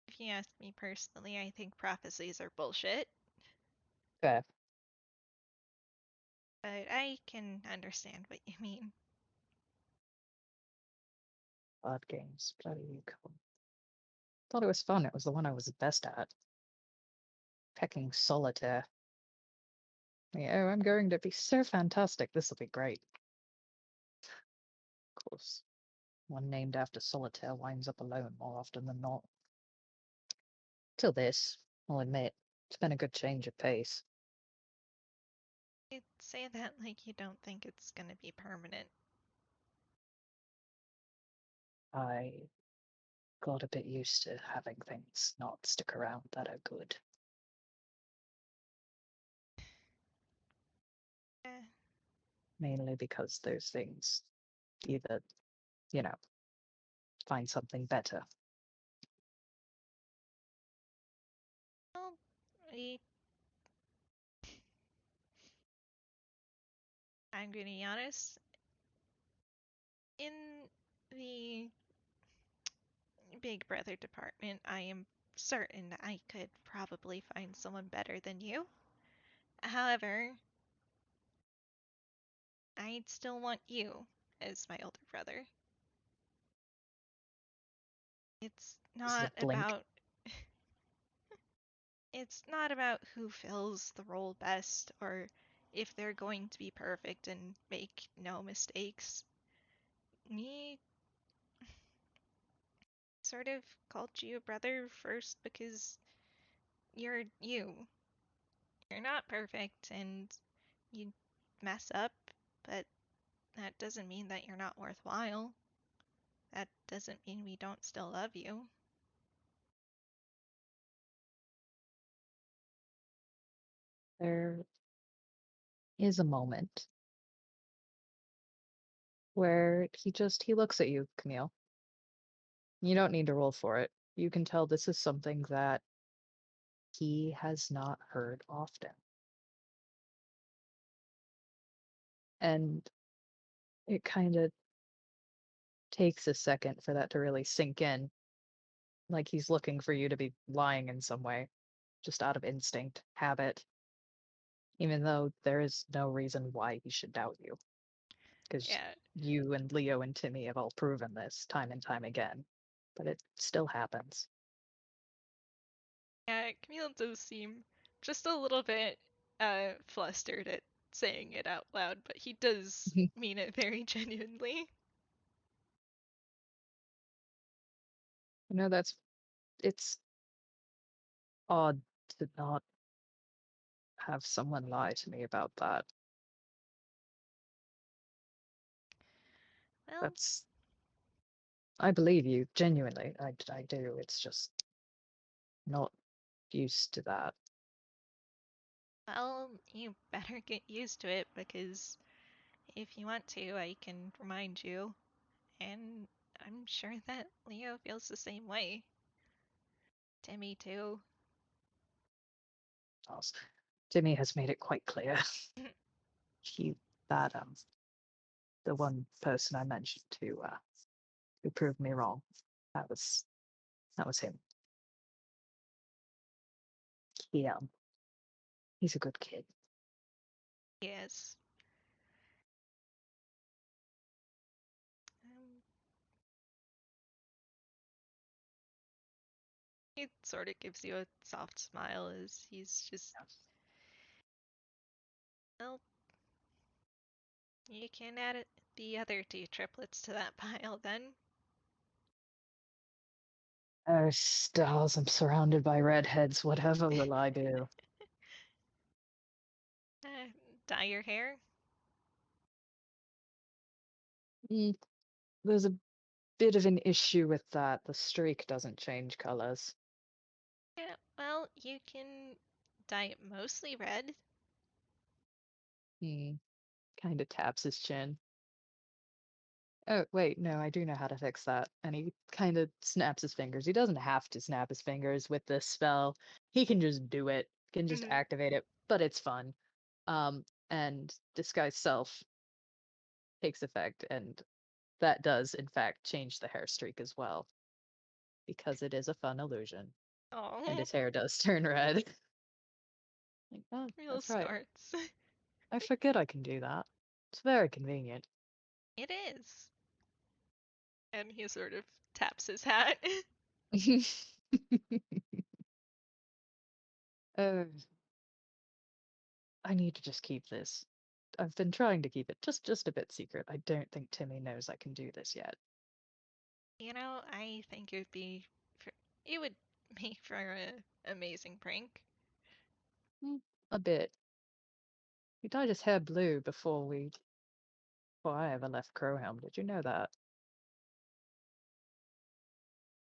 Speaker 1: if you ask me personally, I think prophecies are bullshit,
Speaker 2: Fair.
Speaker 1: but I can understand what you mean.
Speaker 2: Card games. Bloody cool. Thought it was fun. It was the one I was best at. Pecking solitaire. Yeah, oh, I'm going to be so fantastic. This will be great. Of course. One named after solitaire winds up alone more often than not. Till this, I'll admit, it's been a good change of pace.
Speaker 1: You say that like you don't think it's gonna be permanent.
Speaker 2: I got a bit used to having things not stick around that are good.
Speaker 1: Eh,
Speaker 2: Mainly because those things either, you know, find something better.
Speaker 1: well, we, I'm gonna be honest. In the Big Brother department, I am certain I could probably find someone better than you. However, I'd still want you. as my older brother. It's
Speaker 2: This is a
Speaker 1: not
Speaker 2: blink.
Speaker 1: about it's not about who fills the role best or if they're going to be perfect and make no mistakes. Me sort of called you a brother first because you're you. You're not perfect and you mess up, but that doesn't mean that you're not worthwhile. That doesn't mean we don't still love you.
Speaker 2: There is a moment where he looks at you, Camille. You don't need to roll for it. You can tell this is something that he has not heard often. And it kind of takes a second for that to really sink in, like he's looking for you to be lying in some way, just out of instinct, habit, even though there is no reason why he should doubt you, because
Speaker 1: Yeah,
Speaker 2: you and Leo and Timmy have all proven this time and time again, but it still happens.
Speaker 1: yeah, Camille does seem just a little bit flustered at saying it out loud, but he does
Speaker 2: You
Speaker 1: mean it very genuinely.
Speaker 2: know, it's odd to not have someone lie to me about that.
Speaker 1: Well,
Speaker 2: That's, I believe you, genuinely. I do. It's just not used to that.
Speaker 1: well, you better get used to it because if you want to, I can remind you. And I'm sure that Leo feels the same way. Timmy, too.
Speaker 2: Else. Timmy has made it quite clear. He that the one person I mentioned who proved me wrong. That was that was him. He he's a good kid.
Speaker 1: Yes. Um, he sort of gives you a soft smile as he's just, well, you can add the other two triplets to that pile then.
Speaker 2: Oh stars! I'm surrounded by redheads. Whatever will I do?
Speaker 1: Uh, dye your hair?
Speaker 2: Mm, there's a bit of an issue with that. The streak doesn't change colors.
Speaker 1: Yeah, well, you can dye it mostly red.
Speaker 2: Hmm. Kind of taps his chin. Oh, wait, no, I do know how to fix that. And he kind of snaps his fingers. He doesn't have to snap his fingers with this spell. He can just do it, can just
Speaker 1: Mhm.
Speaker 2: activate it, but it's fun. And Disguise Self takes effect, and that does, in fact, change the hair streak as well, because it is a fun illusion. And
Speaker 1: Oh,
Speaker 2: his hair does turn red. Like, oh,
Speaker 1: real
Speaker 2: that's right.
Speaker 1: snorts.
Speaker 2: I forget I can do that. It's very convenient.
Speaker 1: It is. And he sort of taps his hat.
Speaker 2: Oh, I need to just keep this. I've been trying to keep it just a bit secret. I don't think Timmy knows I can do this yet.
Speaker 1: You know, I think it would make for an amazing prank.
Speaker 2: Mm, a bit. He dyed his hair blue before I ever left Crowhelm. Did you know that?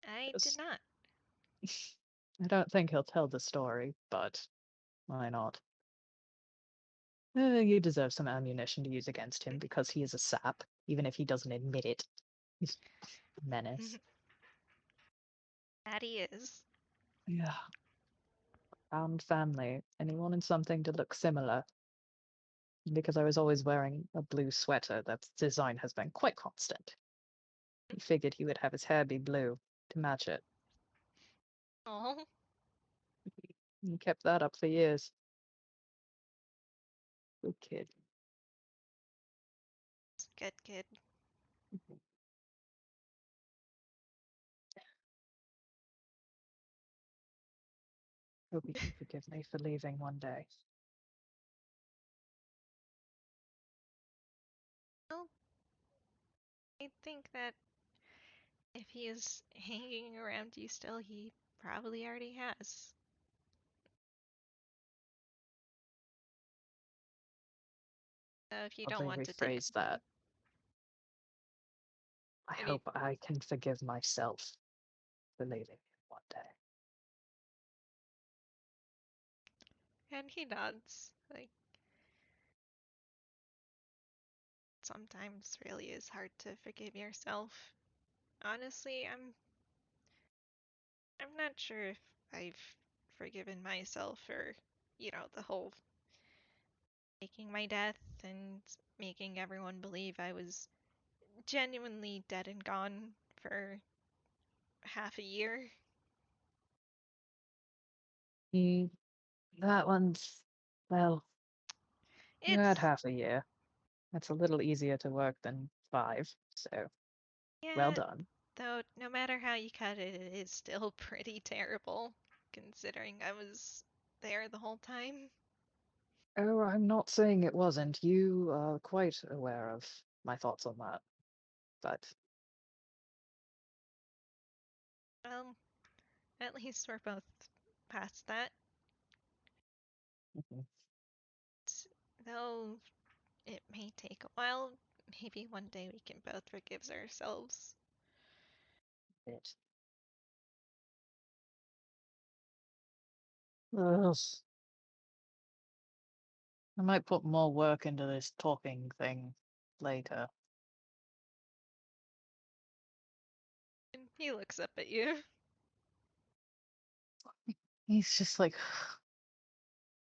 Speaker 1: I did
Speaker 2: Yes.
Speaker 1: not.
Speaker 2: I don't think he'll tell the story, but why not? You deserve some ammunition to use against him because he is a sap, even if he doesn't admit it. He's a menace.
Speaker 1: That he is.
Speaker 2: Yeah. Found family, and he wanted something to look similar. Because I was always wearing a blue sweater, that design has been quite constant. He figured he would have his hair be blue to match it.
Speaker 1: Oh,
Speaker 2: He kept that up for years. Good kid.
Speaker 1: good kid.
Speaker 2: Hope you can forgive me for leaving one day.
Speaker 1: Well, I think that if he is hanging around you still, he probably already has. So if you
Speaker 2: I'll
Speaker 1: don't want to take
Speaker 2: rephrase that. I
Speaker 1: if you,
Speaker 2: hope I can forgive myself for leaving him one day.
Speaker 1: and he nods, like sometimes really is hard to forgive yourself. Honestly, I'm not sure if I've forgiven myself for, the whole faking my death and making everyone believe I was genuinely dead and gone for half a year.
Speaker 2: Mm, that one's, well, you had
Speaker 1: It's,
Speaker 2: half a year. That's a little easier to work than 5, so well
Speaker 1: yeah,
Speaker 2: done.
Speaker 1: though no matter how you cut it, it is still pretty terrible, considering I was there the whole time.
Speaker 2: Oh, I'm not saying it wasn't. You are quite aware of my thoughts on that. But
Speaker 1: Well, at least we're both past that.
Speaker 2: mhm,
Speaker 1: Though it may take a while, maybe one day we can both forgive ourselves.
Speaker 2: it. Ugh. I might put more work into this talking thing later.
Speaker 1: And he looks up at you.
Speaker 2: He's just like,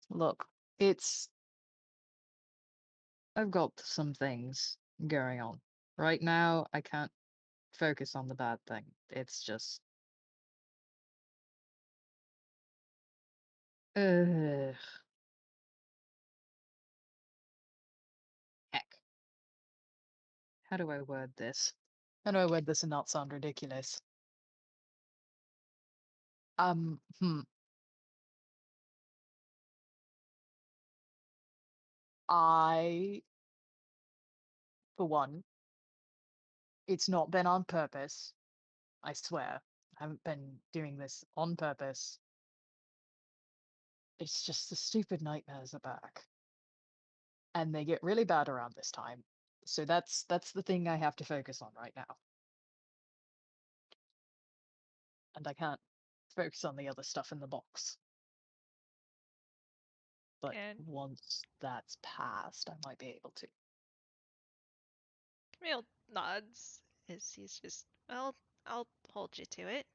Speaker 2: look, it's. I've got some things going on. Right now, I can't focus on the bad thing. It's just. Ugh. Heck. How do I word this? How do I word this and not sound ridiculous? Hmm. I, for one, it's not been on purpose. I swear. I haven't been doing this on purpose. It's just the stupid nightmares are back. And they get really bad around this time. So that's the thing I have to focus on right now. And I can't focus on the other stuff in the box. But
Speaker 1: And
Speaker 2: once that's passed, I might be able to.
Speaker 1: Camille nods as he's just, well, I'll hold you to it.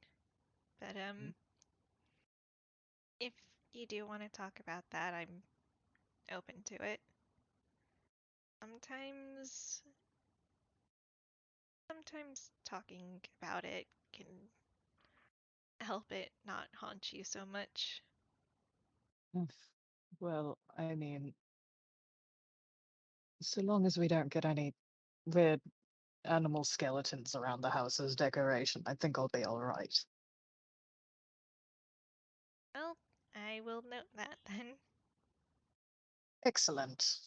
Speaker 1: But
Speaker 2: Mm,
Speaker 1: if you do want to talk about that, I'm open to it. Sometimes sometimes talking about it can help it not haunt you so much.
Speaker 2: mm. Well, I mean, so long as we don't get any weird animal skeletons around the house as decoration, I think I'll be all right.
Speaker 1: Well, I will note that then.
Speaker 2: Excellent.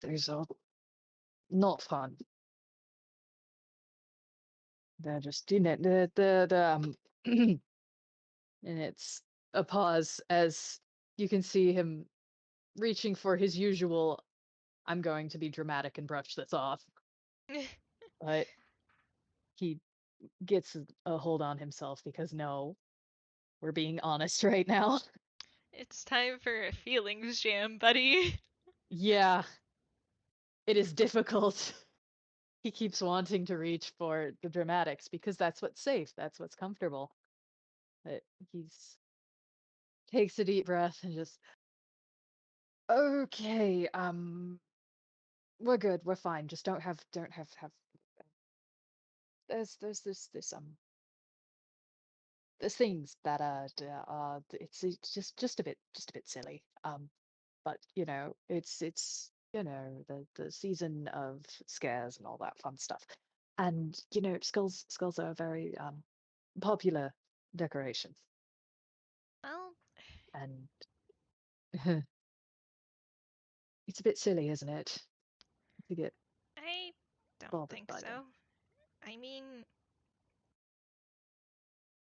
Speaker 2: These are not fun. They're just, and it's a pause as you can see him reaching for his usual, I'm going to be dramatic and brush this off. But he gets a hold on himself because no, we're being honest right now.
Speaker 1: It's time for a feelings jam, buddy.
Speaker 2: Yeah, it is difficult. He keeps wanting to reach for the dramatics because that's what's safe, that's what's comfortable. But he's takes a deep breath and just, okay, we're good, we're fine. Just don't have there's things that it's just a bit silly. But it's the season of scares and all that fun stuff. And skulls are a very popular decoration,
Speaker 1: Well,
Speaker 2: and it's a bit silly, isn't it, to get
Speaker 1: I don't
Speaker 2: bothered
Speaker 1: think
Speaker 2: by them.
Speaker 1: so. I mean,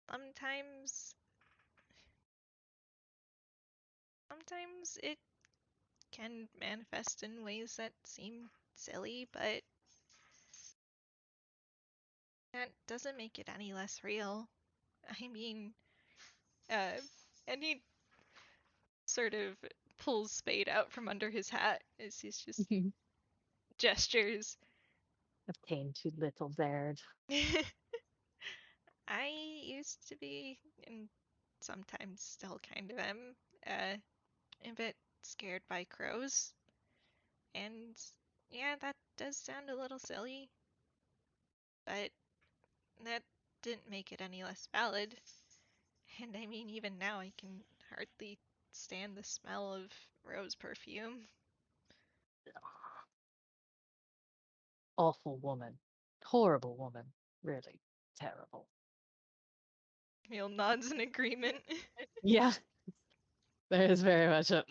Speaker 1: sometimes sometimes it can manifest in ways that seem silly, but that doesn't make it any less real. I mean, uh, and he sort of pulls Spade out from under his hat as he's just gestures.
Speaker 2: Obtained too little there.
Speaker 1: I used to be, and sometimes still kind of am, uh, a bit scared by crows. And yeah, that does sound a little silly, but that didn't make it any less valid. And I mean, even now I can hardly stand the smell of rose perfume.
Speaker 2: Awful woman. Horrible woman. Really terrible.
Speaker 1: Camille nods in agreement.
Speaker 2: Yeah, there is very much a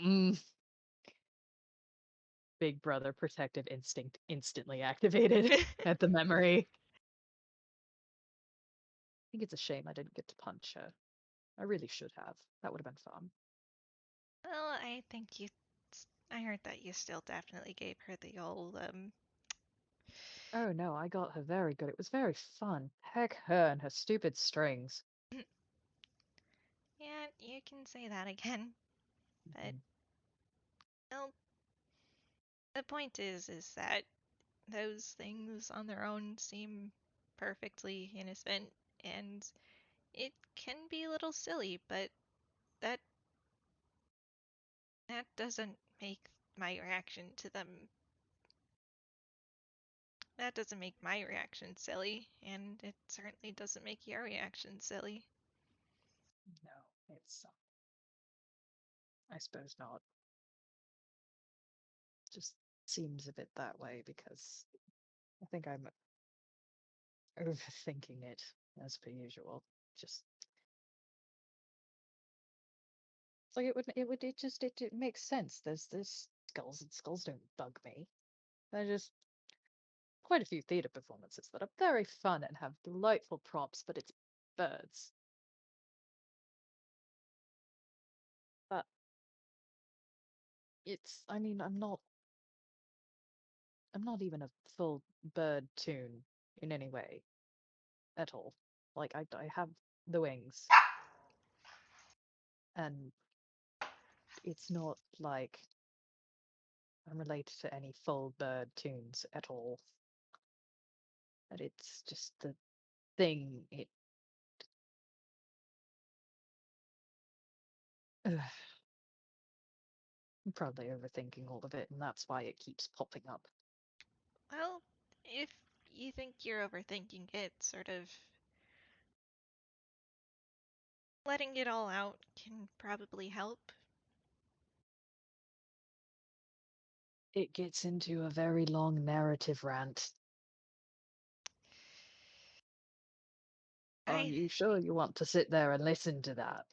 Speaker 2: big brother protective instinct instantly activated at the memory. I think it's a shame I didn't get to punch her. I really should have. That would have been fun.
Speaker 1: Well, I think you. I heard that you still definitely gave her the old,
Speaker 2: Oh no, I got her very good. It was very fun. Heck her and her stupid strings.
Speaker 1: yeah, you can say that again. But,
Speaker 2: Mhm.
Speaker 1: well, the point is that those things on their own seem perfectly innocent, and it can be a little silly, but that that doesn't make my reaction to them that doesn't make my reaction silly, and it certainly doesn't make your reaction silly.
Speaker 2: No, it's I suppose not. Just seems a bit that way because I think I'm overthinking it as per usual. Just it's like it makes sense. There's skulls and skulls don't bug me. They're just quite a few theatre performances that are very fun and have delightful props, but it's birds. But I mean, I'm not even a full bird tune in any way at all. Like I have the wings, and it's not like I'm related to any full bird tunes at all. But it's just the thing. Ugh, I'm probably overthinking all of it, and that's why it keeps popping up.
Speaker 1: Well, if you think you're overthinking it, sort of letting it all out can probably help.
Speaker 2: It gets into a very long narrative rant. Are
Speaker 1: I
Speaker 2: you sure you want to sit there and listen to that?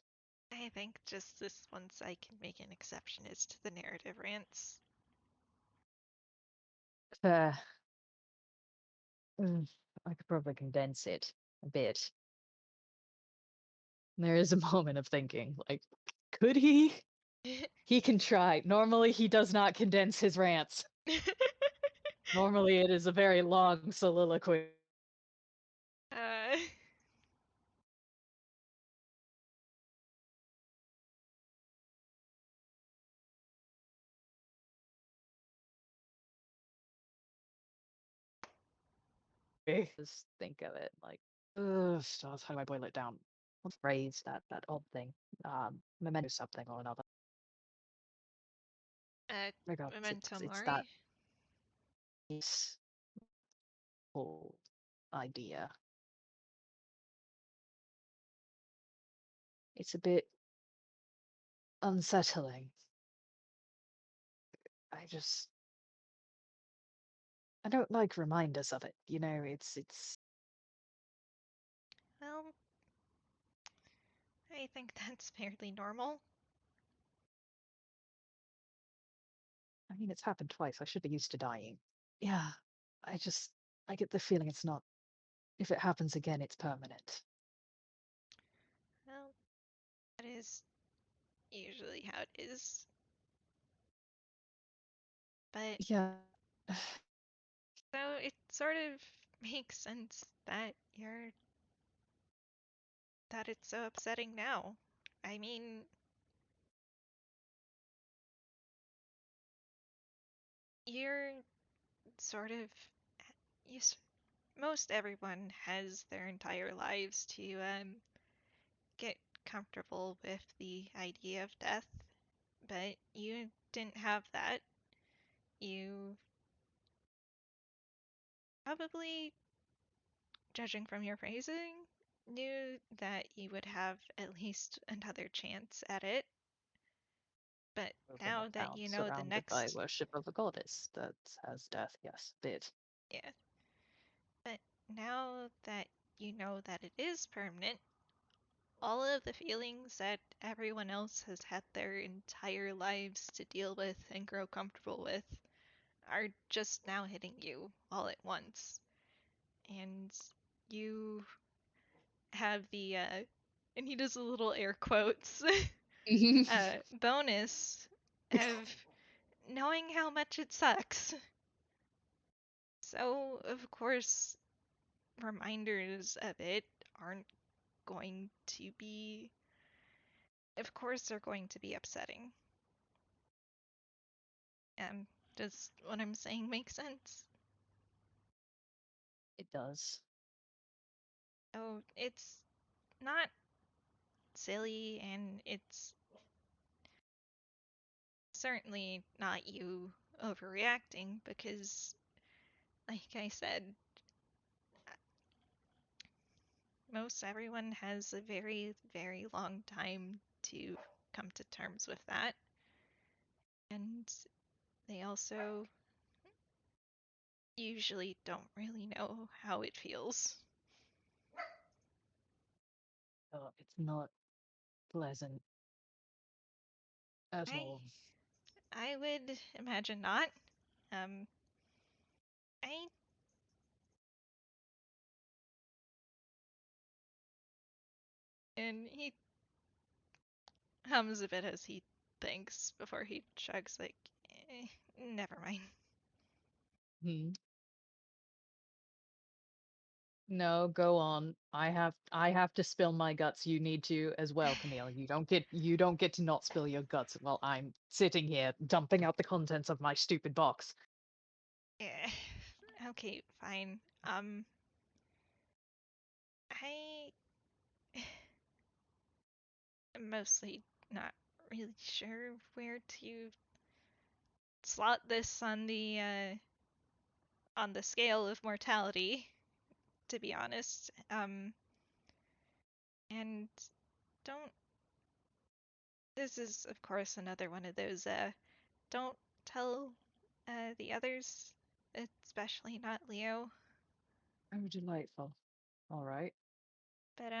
Speaker 1: I think just this once I can make an exception is to the narrative rants.
Speaker 2: Fair. Mm, I could probably condense it a bit. There is a moment of thinking, like, could he? He can try. Normally, he does not condense his rants. Normally, it is a very long soliloquy.
Speaker 1: uh,
Speaker 2: Just think of it like, ugh, stars, how do I boil it down? What's the phrase, that odd thing? Memento something or another. Regardless,
Speaker 1: Memento
Speaker 2: it's that
Speaker 1: Mori.
Speaker 2: this whole idea. It's a bit unsettling. I just I don't like reminders of it. You know, it's.
Speaker 1: Well, I think that's fairly normal.
Speaker 2: I mean, it's happened twice. I should be used to dying. Yeah, I just I get the feeling it's not. If it happens again, it's permanent.
Speaker 1: Well, that is usually how it is. But
Speaker 2: Yeah.
Speaker 1: so it sort of makes sense that it's so upsetting now. I mean, you're sort of you most everyone has their entire lives to get comfortable with the idea of death, but you didn't have that. You probably, judging from your phrasing, knew that you would have at least another chance at it. But
Speaker 2: Grew in a
Speaker 1: now that
Speaker 2: town
Speaker 1: you know the
Speaker 2: surrounded by
Speaker 1: next,
Speaker 2: worship of a goddess that has death. Yes, did.
Speaker 1: yeah, but now that you know that it is permanent, all of the feelings that everyone else has had their entire lives to deal with and grow comfortable with are just now hitting you all at once. And you have and he does a little air quotes, bonus of knowing how much it sucks. So, of course, reminders of it aren't going to be, of course, they're going to be upsetting. Does what I'm saying make sense?
Speaker 2: It does.
Speaker 1: Oh, it's not silly, and it's certainly not you overreacting because, like I said, most everyone has a very, very long time to come to terms with that. And they also usually don't really know how it feels.
Speaker 2: Oh, it's not pleasant at
Speaker 1: I
Speaker 2: all.
Speaker 1: I would imagine not. Um, I and he hums a bit as he thinks before he chugs like, never mind.
Speaker 2: Hmm. No, go on. I have to spill my guts. You need to as well, Camille. You don't get to not spill your guts while I'm sitting here dumping out the contents of my stupid box.
Speaker 1: Eh, okay, fine. I am mostly not really sure where to slot this on the scale of mortality, to be honest. And don't. This is, of course, another one of those. Don't tell the others, especially not Leo.
Speaker 2: Oh, delightful. All right.
Speaker 1: But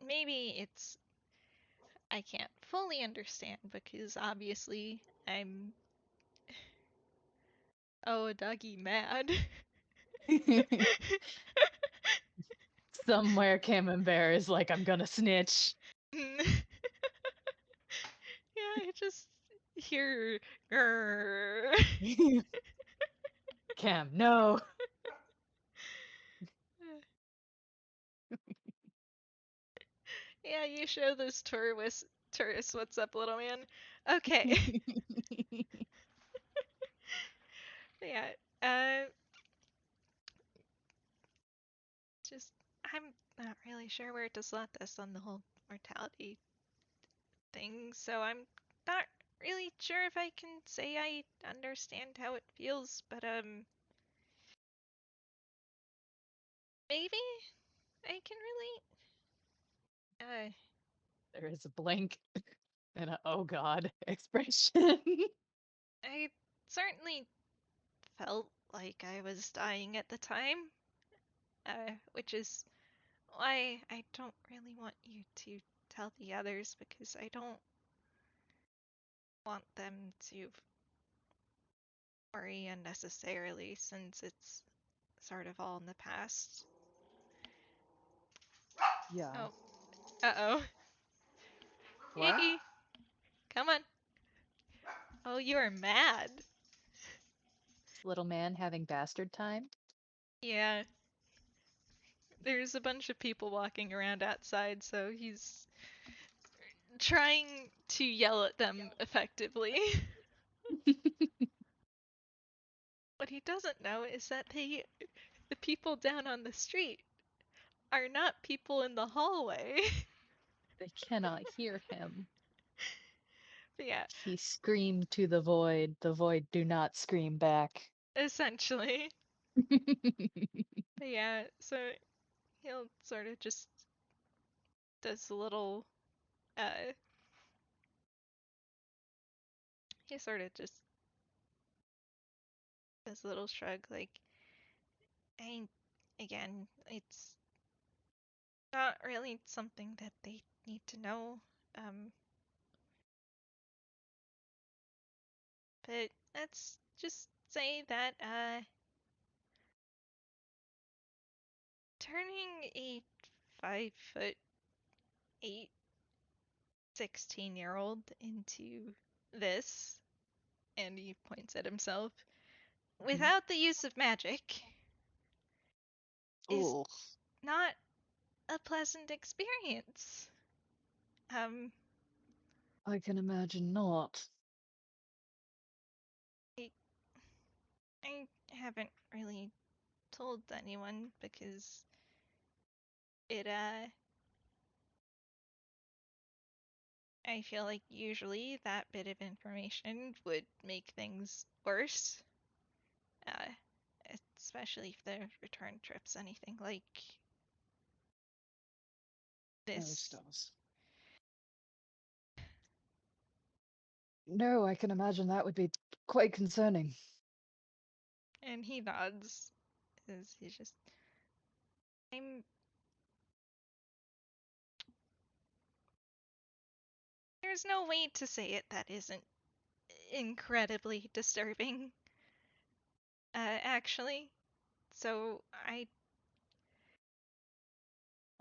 Speaker 1: maybe it's I can't fully understand because obviously I'm a doggy mad.
Speaker 2: Somewhere Camembert is like, I'm gonna snitch.
Speaker 1: Yeah, I just hear. "Grrr."
Speaker 2: Cam, no.
Speaker 1: Yeah, you show those tourists what's up, little man. Okay. Yeah. Uh, just I'm not really sure where to slot this on the whole mortality thing, so I'm not really sure if I can say I understand how it feels, but maybe I can relate.
Speaker 2: There is a blink. And a oh god expression.
Speaker 1: I certainly felt like I was dying at the time, which is why I don't really want you to tell the others because I don't want them to worry unnecessarily since it's sort of all in the past.
Speaker 2: Yeah.
Speaker 1: Oh, uh-oh.
Speaker 2: What?
Speaker 1: Iggy, come on. Oh, you are mad.
Speaker 2: This little man having bastard time?
Speaker 1: Yeah, there's a bunch of people walking around outside, so he's trying to yell at them effectively. What he doesn't know is that the people down on the street are not people in the hallway.
Speaker 2: They cannot hear him.
Speaker 1: But yeah,
Speaker 2: He screamed to the void do not scream back.
Speaker 1: essentially. But yeah, so he'll sort of just does a little uh he sort of just does a little shrug like I again, it's not really something that they need to know. Um but let's just say that turning a 5'8" 16-year-old into this, and he points at himself, without the use of magic is
Speaker 2: Oh,
Speaker 1: not a pleasant experience. Um,
Speaker 2: I can imagine not.
Speaker 1: I, I haven't really told anyone because it, I feel like usually that bit of information would make things worse. Uh, Especially if the return trip's anything like
Speaker 2: Oh,
Speaker 1: this.
Speaker 2: stars. No, I can imagine that would be quite concerning.
Speaker 1: And he nods, as he's just, I'm, there's no way to say it that isn't incredibly disturbing, actually. So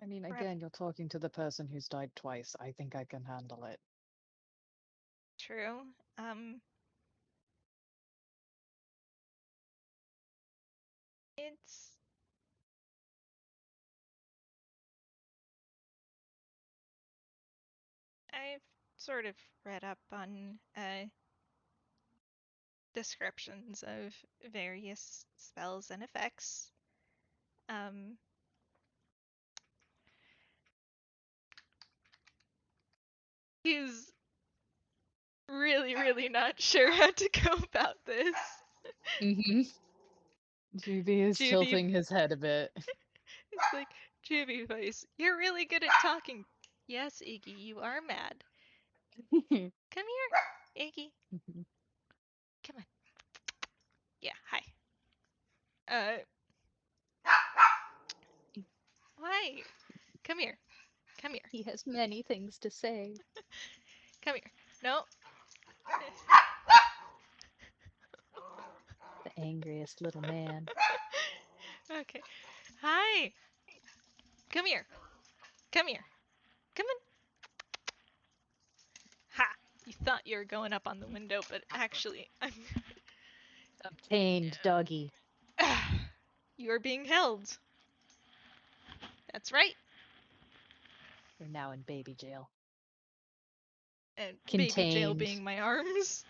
Speaker 2: I mean,
Speaker 1: rep
Speaker 2: again, you're talking to the person who's died twice. I think I can handle it.
Speaker 1: true. It's I've sort of read up on descriptions of various spells and effects. Um, he's really, really not sure how to go about this.
Speaker 2: Mm-hmm. GB is
Speaker 1: Juby,
Speaker 2: tilting his head a bit.
Speaker 1: it's like Juby voice. You're really good at talking. Yes, Iggy, you are mad. Come here, Iggy. Come on. Yeah, hi. Uh, why? Come here. Come here.
Speaker 2: He has many things to say.
Speaker 1: Come here. No.
Speaker 2: The angriest little man.
Speaker 1: Okay. Hi. Come here. Come here. Come on. Ha. You thought you were going up on the window, but actually, I'm.
Speaker 2: Obtained, doggy.
Speaker 1: You are being held. That's right.
Speaker 2: You're now in baby jail.
Speaker 1: And baby jail
Speaker 2: Contained.
Speaker 1: being my arms.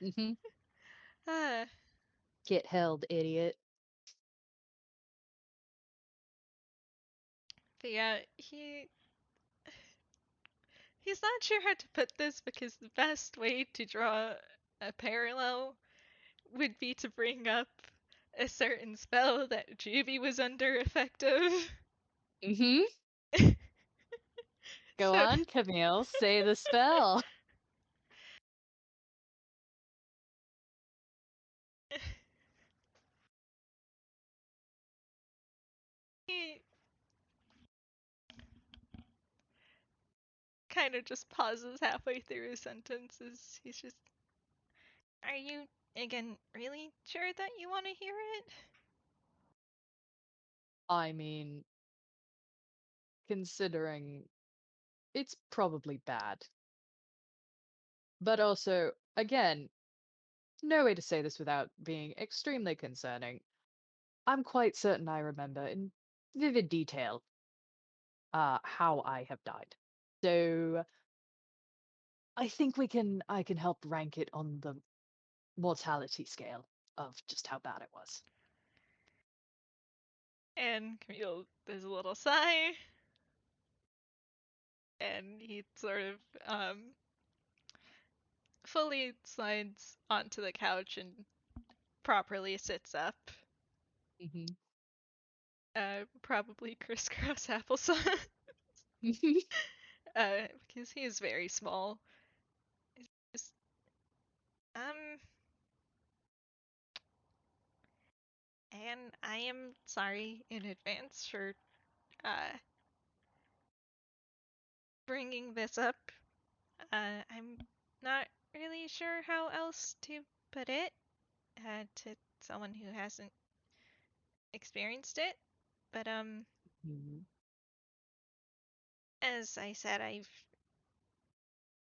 Speaker 2: Mm-hmm.
Speaker 1: Uh,
Speaker 2: Get held, idiot.
Speaker 1: but yeah, he's not sure how to put this because the best way to draw a parallel would be to bring up a certain spell that Juby was under effective.
Speaker 2: Mm-hmm. Go
Speaker 1: So
Speaker 2: on, Camille. Say the spell.
Speaker 1: kind of just pauses halfway through his sentences. He's just, are you, again, really sure that you want to hear it?
Speaker 2: I mean, considering it's probably bad. But also, again, no way to say this without being extremely concerning. I'm quite certain I remember in vivid detail how I have died. So I think I can help rank it on the mortality scale of just how bad it was.
Speaker 1: And Camille does a little sigh, and he sort of fully slides onto the couch and properly sits up.
Speaker 2: Hmm.
Speaker 1: Probably crisscross applesauce, because he is very small. It's just, um, and I am sorry in advance for uh bringing this up. I'm not really sure how else to put it to someone who hasn't experienced it. But
Speaker 2: Mhm.
Speaker 1: as I said, I've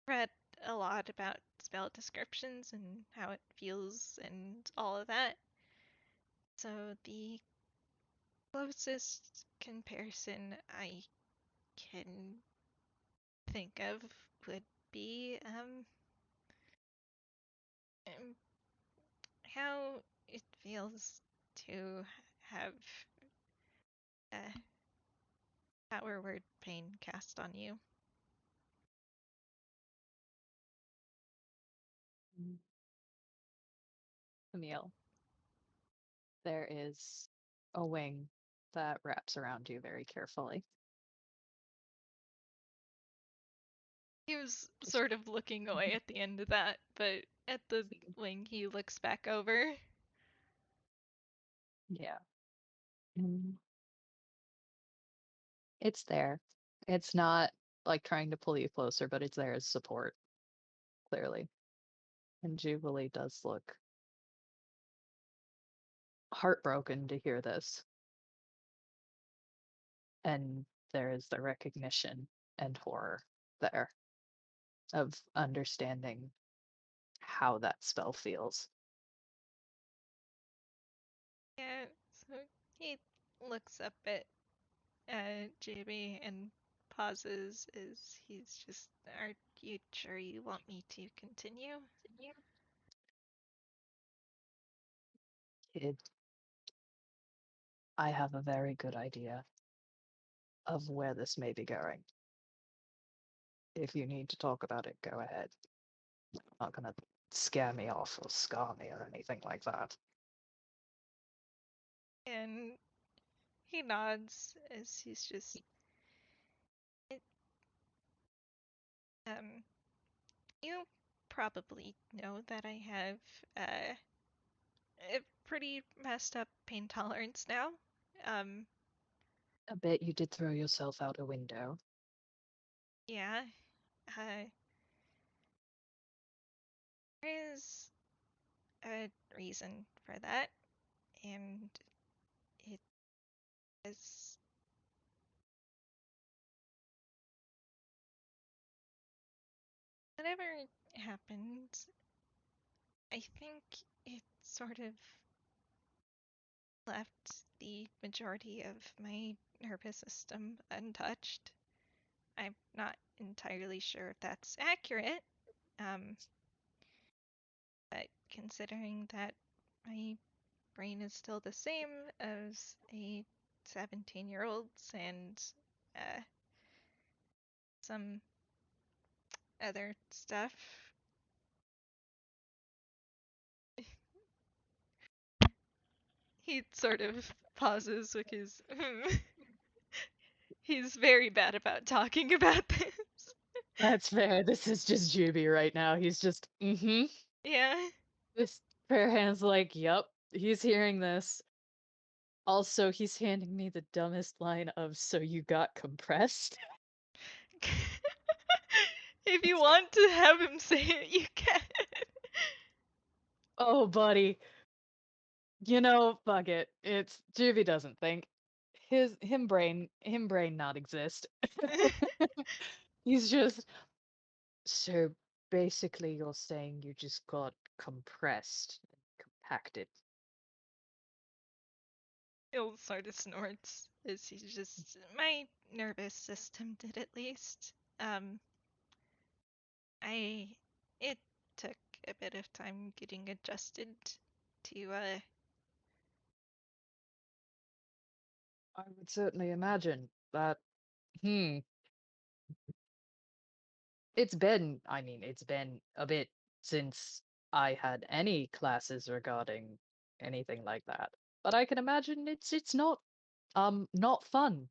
Speaker 1: read a lot about spell descriptions and how it feels and all of that. So the closest comparison I can think of would be um how it feels to have uh, power word pain cast on you.
Speaker 2: Mhm. Camille, there is a wing that wraps around you very carefully.
Speaker 1: He was
Speaker 2: Just
Speaker 1: sort of looking away at the end of that, but at the wing he looks back over.
Speaker 2: yeah. Mm. It's there. It's not like trying to pull you closer, but it's there as support, clearly. And Jubilee does look heartbroken to hear this. And there is the recognition and horror there of understanding how that spell feels.
Speaker 1: Yeah, so he looks up at JB and pauses as he's just, are you sure you want me to continue?
Speaker 2: Kid, I have a very good idea of where this may be going. If you need to talk about it, go ahead. Not gonna scare me off or scar me or anything like that.
Speaker 1: And he nods as he's just, it, um, you probably know that I have uh, a pretty messed up pain tolerance now. Um,
Speaker 2: I bet you did throw yourself out a window.
Speaker 1: yeah, uh, there is a reason for that, and it is whatever happened. I think it sort of left the majority of my nervous system untouched. I'm not entirely sure if that's accurate, um, but considering that my brain is still the same as a 17-year-old's and uh, some other stuff. He sort of pauses with his. He's very bad about talking about this.
Speaker 2: That's fair. This is just Juby right now. He's just, mm-hmm.
Speaker 1: Yeah.
Speaker 2: This pair of hands like, yup, he's hearing this. Also, he's handing me the dumbest line of, so you got compressed?
Speaker 1: If you want to have him say it, you can.
Speaker 2: Oh, buddy. Fuck it. It's Juvie doesn't think. Him brain not exist. He's just so basically you're saying you just got compressed and compacted.
Speaker 1: He'll sort of snorts as he's just, my nervous system did at least. I, it took a bit of time getting adjusted to,
Speaker 2: I would certainly imagine that hmm. It's been a bit since I had any classes regarding anything like that. But I can imagine it's not fun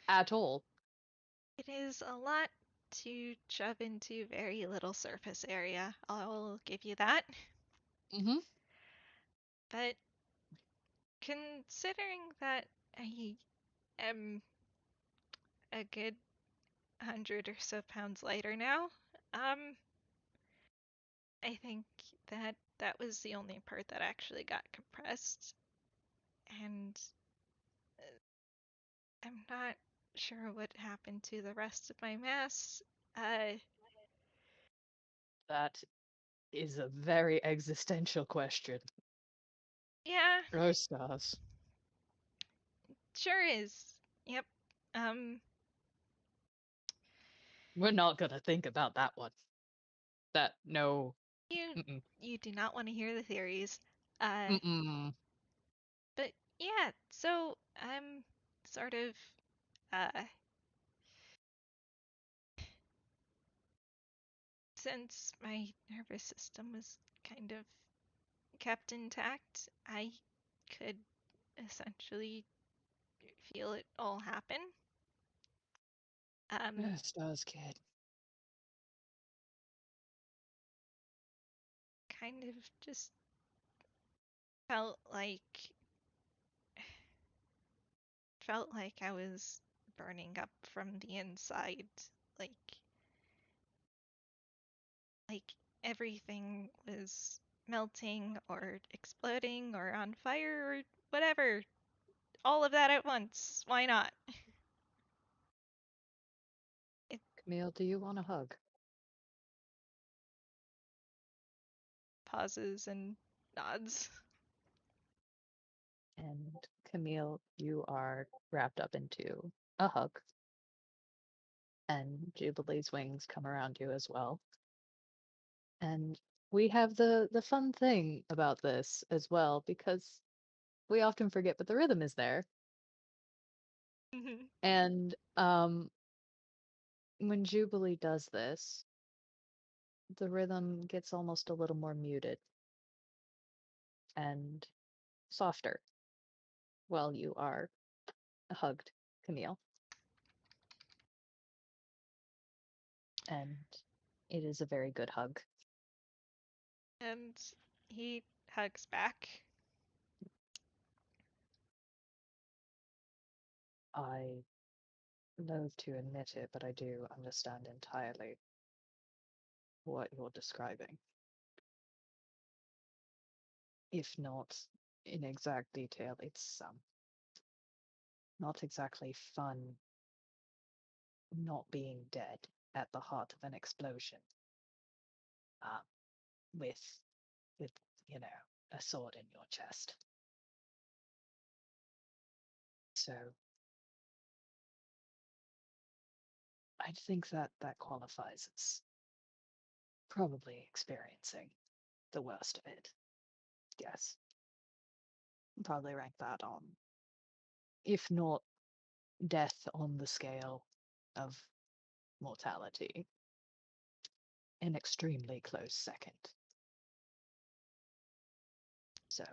Speaker 2: at all.
Speaker 1: it is a lot to shove into very little surface area. I'll give you that.
Speaker 2: Mm-hmm.
Speaker 1: But considering that I am a good 100 or so pounds lighter now, um, I think that that was the only part that actually got compressed. And I'm not sure what happened to the rest of my mass. Uh,
Speaker 2: That is a very existential question.
Speaker 1: yeah,
Speaker 2: Oh, stars.
Speaker 1: sure is. Yep. Um,
Speaker 2: We're not gonna think about that one. That no.
Speaker 1: you
Speaker 2: Mm-mm.
Speaker 1: you do not want to hear the theories. Uh,
Speaker 2: Mm-mm.
Speaker 1: but yeah, so I'm sort of uh since my nervous system was kind of kept intact, I could essentially feel it all happen. Um,
Speaker 2: Oh, stars, kid.
Speaker 1: kind of just felt like I was burning up from the inside, like like everything was melting or exploding or on fire or whatever. All of that at once. Why not? It
Speaker 2: Camille, do you want a hug?
Speaker 1: pauses and nods.
Speaker 2: And Camille, you are wrapped up into a hug, and Jubilee's wings come around you as well. And we have the fun thing about this as well, because we often forget, but the rhythm is there. And when Jubilee does this, the rhythm gets almost a little more muted and softer while you are hugged, Camille. And it is a very good hug.
Speaker 1: And he hugs back.
Speaker 2: I loathe to admit it, but I do understand entirely what you're describing. If not in exact detail, it's not exactly fun not being dead at the heart of an explosion, um, with with you know a sword in your chest. So I think that qualifies as probably experiencing the worst of it. Yes, probably rank that on, if not death on the scale of mortality, an extremely close second. So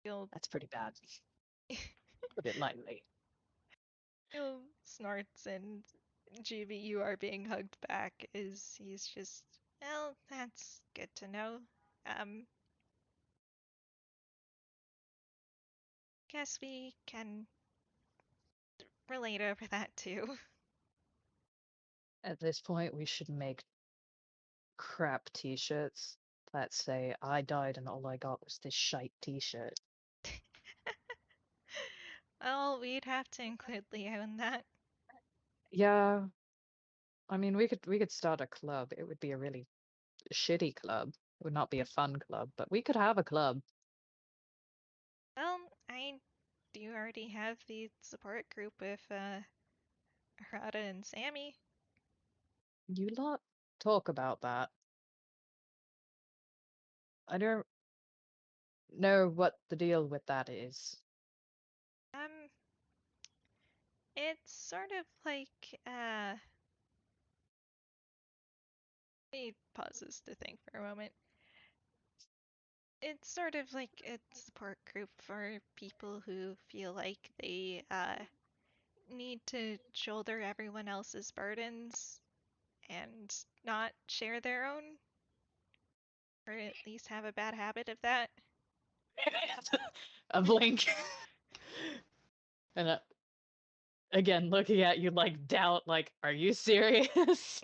Speaker 1: He'll
Speaker 2: that's pretty bad. Put it lightly.
Speaker 1: he'll snorts and GB, you are being hugged back is he's just, well, that's good to know. Um, guess we can relate over that too.
Speaker 2: At this point, we should make crap t-shirts that say, I died and all I got was this shite t-shirt.
Speaker 1: Well, we'd have to include Leo in that.
Speaker 2: Yeah, I mean, we could start a club. It would be a really shitty club. It would not be a fun club, but we could have a club.
Speaker 1: Well, I do already have the support group with Harada and Sammy.
Speaker 2: You lot talk about that. I don't know what the deal with that is.
Speaker 1: Um, it's sort of like he pauses to think for a moment. It's sort of like a support group for people who feel like they need to shoulder everyone else's burdens and not share their own, or at least have a bad habit of that.
Speaker 2: A blink. And again, looking at you like doubt, like, are you serious?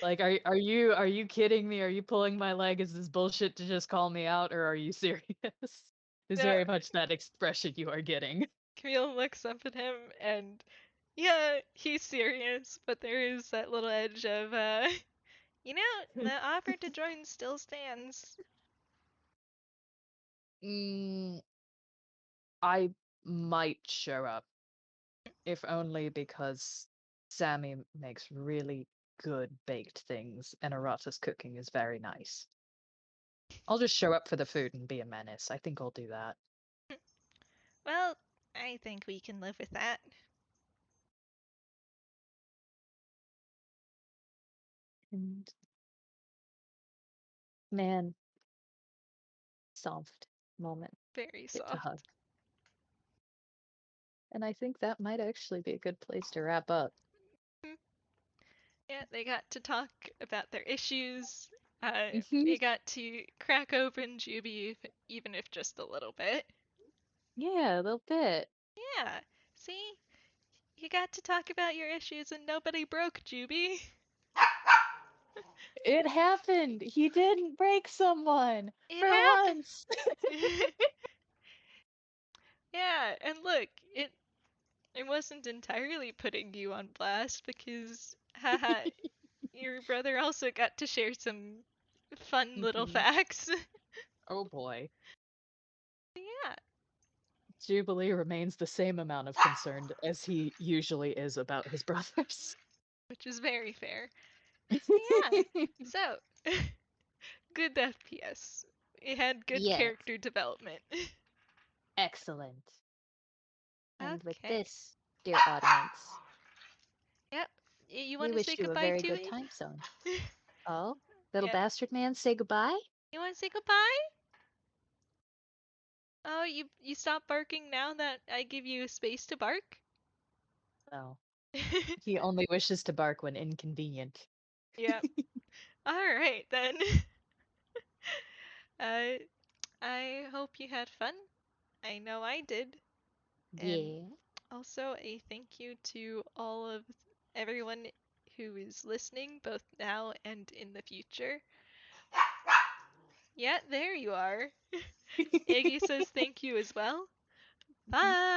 Speaker 2: Like, are you kidding me? Are you pulling my leg? Is this bullshit to just call me out, or are you serious? Is
Speaker 1: No,
Speaker 2: very much that expression you are getting.
Speaker 1: Camille looks up at him and yeah, he's serious, but there is that little edge of the offer to join still stands.
Speaker 2: Mm, I might show up, if only because Sammy makes really good baked things, and Arata's cooking is very nice. I'll just show up for the food and be a menace. I think I'll do that.
Speaker 1: Well, I think we can live with that.
Speaker 2: And man, soft moment.
Speaker 1: Very
Speaker 2: Get to hug.
Speaker 1: soft.
Speaker 2: And I think that might actually be a good place to wrap up.
Speaker 1: Yeah, they got to talk about their issues.
Speaker 2: Mhm.
Speaker 1: They got to crack open Juby, even if just a little bit.
Speaker 2: Yeah, a little bit.
Speaker 1: Yeah, see? You got to talk about your issues and nobody broke Juby.
Speaker 2: It happened. He didn't break someone
Speaker 1: It
Speaker 2: for once.
Speaker 1: happened. Yeah, and look, it wasn't entirely putting you on blast because haha, your brother also got to share some fun little
Speaker 2: Mhm.
Speaker 1: facts.
Speaker 2: Oh boy.
Speaker 1: Yeah,
Speaker 2: Jubilee remains the same amount of concerned as he usually is about his brothers.
Speaker 1: which is very fair. Yeah. So, good FPS. It had good
Speaker 2: Yes,
Speaker 1: character development.
Speaker 2: excellent. And with
Speaker 1: Okay.
Speaker 2: this, dear audience,
Speaker 1: Yep. You
Speaker 2: we
Speaker 1: want to
Speaker 2: wish
Speaker 1: say
Speaker 2: you a
Speaker 1: goodbye
Speaker 2: very
Speaker 1: to
Speaker 2: good
Speaker 1: it?
Speaker 2: time zone. Oh, little
Speaker 1: Yep.
Speaker 2: bastard man, say goodbye?
Speaker 1: You want to say goodbye? Oh, you stop barking now that I give you space to bark?
Speaker 2: No. He only wishes to bark when inconvenient.
Speaker 1: Yep. All right then. uh, I hope you had fun. I know I did. And
Speaker 2: Yeah.
Speaker 1: also a thank you to all of everyone who is listening, both now and in the future. Yeah, there you are. Iggy says thank you as well. Bye!